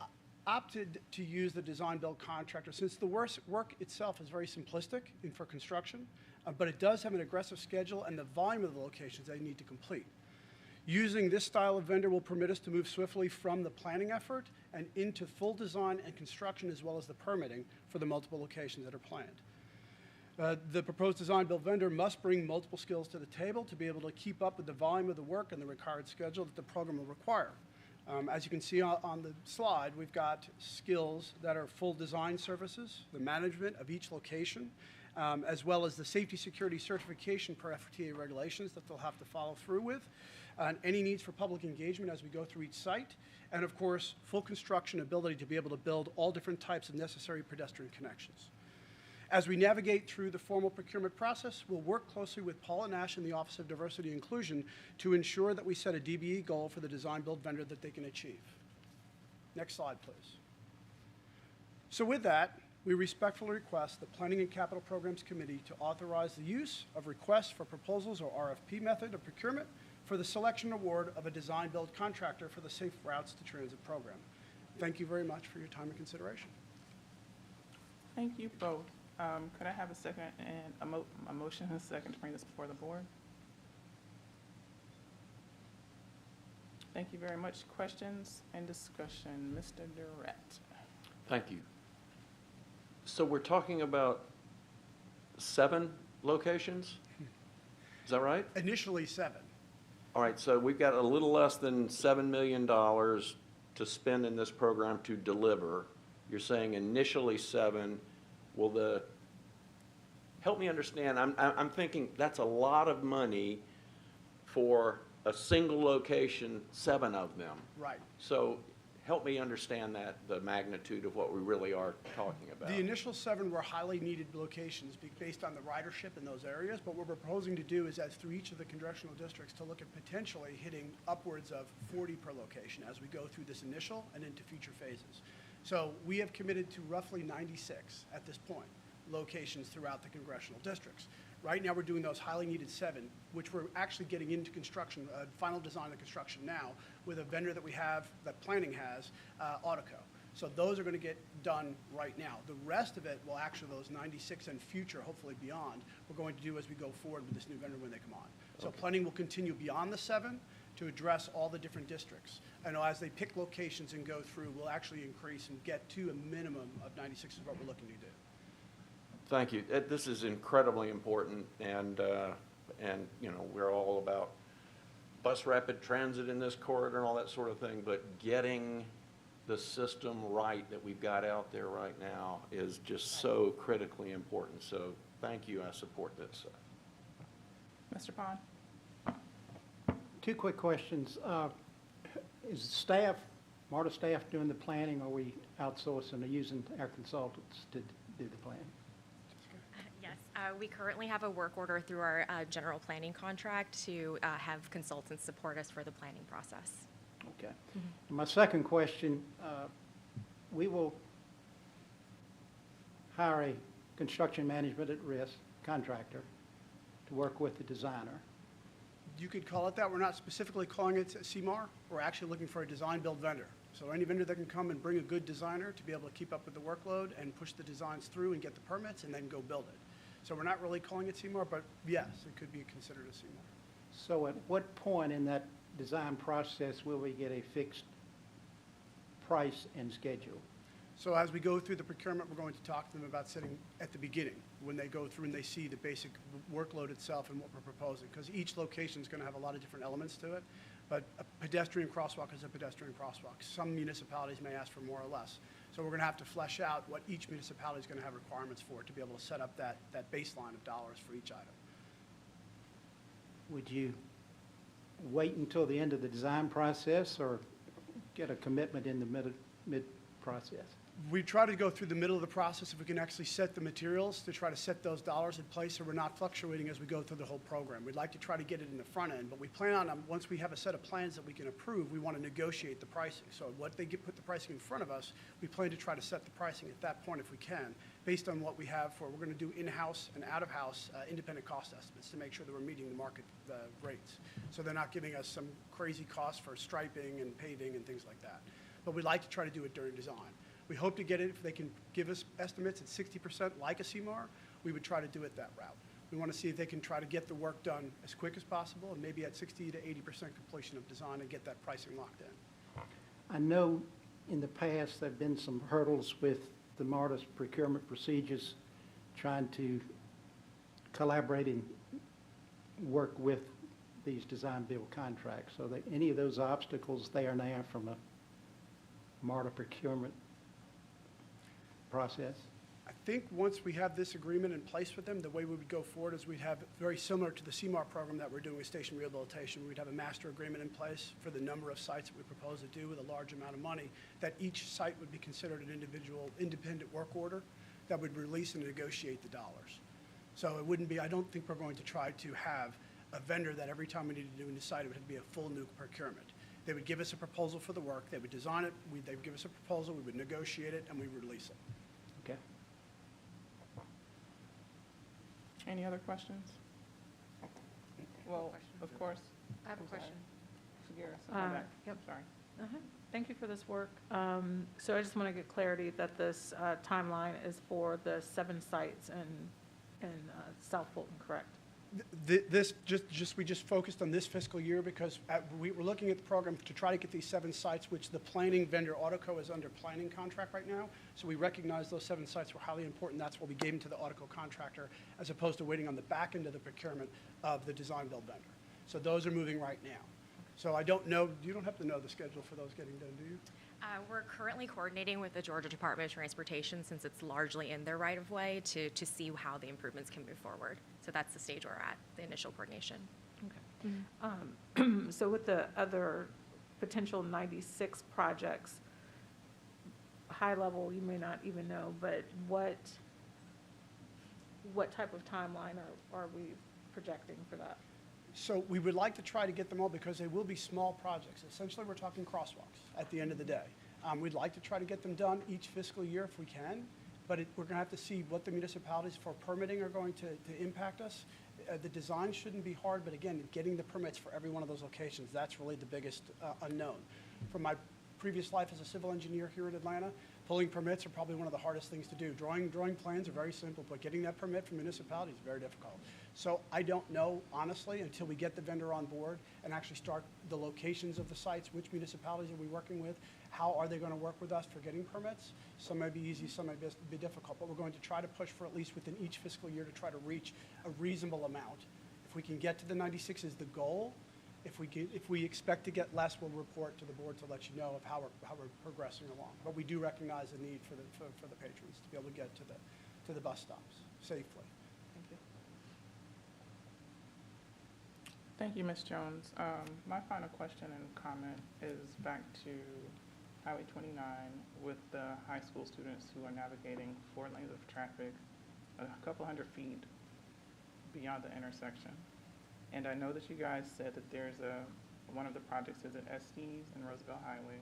opted to use the design-build contractor since the work itself is very simplistic for construction, but it does have an aggressive schedule and the volume of the locations they need to complete. Using this style of vendor will permit us to move swiftly from the planning effort and into full design and construction, as well as the permitting for the multiple locations that are planned. The proposed design-build vendor must bring multiple skills to the table to be able to keep up with the volume of the work and the required schedule that the program will require. As you can see on the slide, we've got skills that are full design services, the management of each location, as well as the safety security certification per FTA regulations that they'll have to follow through with, and any needs for public engagement as we go through each site, and of course, full construction ability to be able to build all different types of necessary pedestrian connections. As we navigate through the formal procurement process, we'll work closely with Paula Nash in the Office of Diversity and Inclusion to ensure that we set a DBE goal for the design-build vendor that they can achieve. Next slide, please. So with that, we respectfully request the Planning and Capital Programs Committee to authorize the use of requests for proposals or RFP method of procurement for the selection award of a design-build contractor for the Safe Routes to Transit program. Thank you very much for your time and consideration.
Thank you both. Could I have a second and a motion and a second to bring this before the board? Thank you very much. Questions and discussion. Mr. Durrett.
Thank you. So we're talking about 7 locations? Is that right?
Initially 7.
All right, so we've got a little less than $7 million to spend in this program to deliver. You're saying initially 7. Help me understand, I'm thinking that's a lot of money for a single location, 7 of them.
Right.
So help me understand the magnitude of what we really are talking about.
The initial 7 were highly needed locations based on the ridership in those areas, but what we're proposing to do is, as through each of the congressional districts, to look at potentially hitting upwards of 40 per location as we go through this initial and into future phases. So we have committed to roughly 96 at this point locations throughout the congressional districts. Right now, we're doing those highly needed 7, which we're actually getting into construction, final design and construction now, with a vendor that we have, that planning has, Autoco. So those are going to get done right now. The rest of it, well, actually, those 96 and future, hopefully beyond, we're going to do as we go forward with this new vendor when they come on. So planning will continue beyond the 7 to address all the different districts. And as they pick locations and go through, we'll actually increase and get to a minimum of 96 is what we're looking to do.
Thank you. This is incredibly important, and you know, we're all about bus rapid transit in this corridor and all that sort of thing, but getting the system right that we've got out there right now is just so critically important. So thank you. I support this.
Mr. Pond?
2 quick questions. Is staff, Marta staff doing the planning, or are we outsourcing or using our consultants to do the planning?
Yes, we currently have a work order through our general planning contract to have consultants support us for the planning process.
Okay. And my second question, we will hire a construction management at risk contractor to work with the designer.
You could call it that. We're not specifically calling it CMAR. We're actually looking for a design-build vendor. So any vendor that can come and bring a good designer to be able to keep up with the workload and push the designs through and get the permits and then go build it. So we're not really calling it CMAR, but yes, it could be considered a CMAR.
So at what point in that design process will we get a fixed price and schedule?
So as we go through the procurement, we're going to talk to them about setting at the beginning, when they go through and they see the basic workload itself and what we're proposing, because each location is going to have a lot of different elements to it. But a pedestrian crosswalk is a pedestrian crosswalk. Some municipalities may ask for more or less. So we're going to have to flesh out what each municipality is going to have requirements for to be able to set up that baseline of dollars for each item.
Would you wait until the end of the design process or get a commitment in the mid-process?
We try to go through the middle of the process if we can actually set the materials to try to set those dollars in place so we're not fluctuating as we go through the whole program. We'd like to try to get it in the front end, but we plan on, once we have a set of plans that we can approve, we want to negotiate the pricing. So what they put the pricing in front of us, we plan to try to set the pricing at that point if we can, based on what we have for, we're going to do in-house and out-of-house independent cost estimates to make sure that we're meeting the market rates. So they're not giving us some crazy costs for striping and paving and things like that. But we'd like to try to do it during design. We hope to get it, if they can give us estimates at 60% like a CMAR, we would try to do it that route. We want to see if they can try to get the work done as quick as possible and maybe at 60 to 80% completion of design and get that pricing locked in.
I know in the past there have been some hurdles with the Marta's procurement procedures trying to collaborate and work with these design-build contracts. So that any of those obstacles there now from a Marta procurement process?
I think once we have this agreement in place with them, the way we would go forward is we'd have very similar to the CMAR program that we're doing with station rehabilitation. We'd have a master agreement in place for the number of sites that we propose to do with a large amount of money, that each site would be considered an individual independent work order that would release and negotiate the dollars. So it wouldn't be, I don't think we're going to try to have a vendor that every time we need to do a new site, it would be a full new procurement. They would give us a proposal for the work, they would design it, they would give us a proposal, we would negotiate it, and we would release it.
Okay.
Any other questions? Well, of course,
I have a
I'm sorry.
question.
Sagara, something back.
Yep.
Sorry.
Thank you for this work. So I just want to get clarity that this timeline is for the 7 sites in South Fulton, correct?
This, we just focused on this fiscal year because we were looking at the program to try to get these 7 sites, which the planning vendor Autoco is under planning contract right now. So we recognize those 7 sites were highly important. That's why we gave them to the Autoco contractor as opposed to waiting on the back end of the procurement of the design build vendor. So those are moving right now. So I don't know, you don't have to know the schedule for those getting done, do you?
We're currently coordinating with the Georgia Department of Transportation, since it's largely in their right-of-way, to see how the improvements can move forward. So that's the stage we're at, the initial coordination.
Okay. So with the other potential 96 projects, high level, you may not even know, but what type of timeline are we projecting for that?
So we would like to try to get them all because they will be small projects. Essentially, we're talking crosswalks at the end of the day. We'd like to try to get them done each fiscal year if we can, but we're going to have to see what the municipalities for permitting are going to impact us. The design shouldn't be hard, but again, getting the permits for every one of those locations, that's really the biggest unknown. From my previous life as a civil engineer here in Atlanta, pulling permits are probably one of the hardest things to do. Drawing plans are very simple, but getting that permit from municipalities is very difficult. So I don't know, honestly, until we get the vendor on board and actually start the locations of the sites, which municipalities are we working with, how are they going to work with us for getting permits. Some may be easy, some may be difficult, but we're going to try to push for at least within each fiscal year to try to reach a reasonable amount. If we can get to the 96 is the goal. If we expect to get less, we'll report to the board to let you know of how we're progressing along. But we do recognize the need for the patrons to be able to get to the bus stops safely.
Thank you.
Thank you, Ms. Jones. My final question and comment is back to Highway 29 with the high school students who are navigating 4 lanes of traffic a couple hundred feet beyond the intersection. And I know that you guys said that there's one of the projects is at Estes and Roosevelt Highway,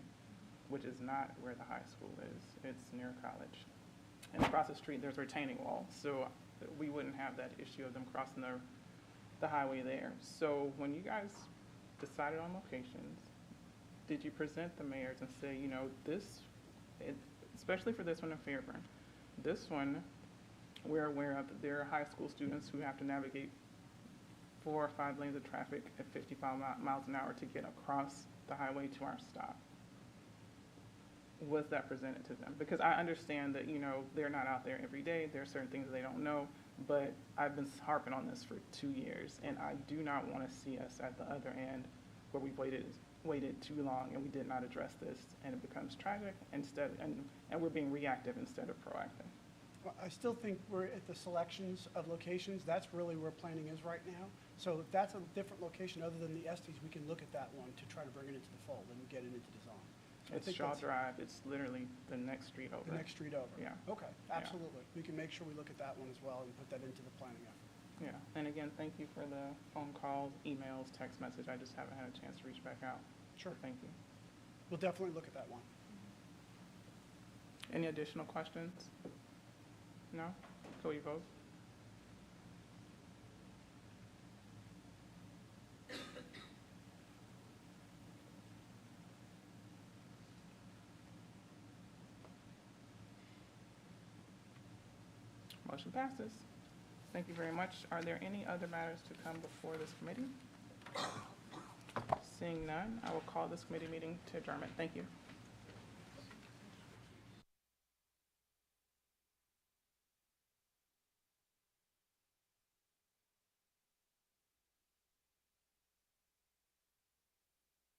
which is not where the high school is. It's near college. And across the street, there's a retaining wall. So we wouldn't have that issue of them crossing the highway there. So when you guys decided on locations, did you present the mayors and say, you know, especially for this one in Fairburn, this one, we're aware of that there are high school students who have to navigate 4 or 5 lanes of traffic at 55 miles an hour to get across the highway to our stop. Was that presented to them? Because I understand that, you know, they're not out there every day. There are certain things they don't know, but I've been harping on this for 2 years, and I do not want to see us at the other end where we've waited too long and we did not address this, and it becomes tragic and we're being reactive instead of proactive.
Well, I still think we're at the selections of locations. That's really where planning is right now. So if that's a different location other than the Estes, we can look at that one to try to bring it into the fold and get it into design. So
It's Shaw Drive. It's literally the next street over.
The next street over?
Yeah.
Okay, absolutely. We can make sure we look at that one as well and put that into the planning effort.
Yeah, and again, thank you for the phone calls, emails, text message. I just haven't had a chance to reach back out.
Sure.
Thank you.
We'll definitely look at that one.
Any additional questions? No? Go you vote. Motion passes. Thank you very much. Are there any other matters to come before this committee? Seeing none, I will call this committee meeting to adjournment. Thank you.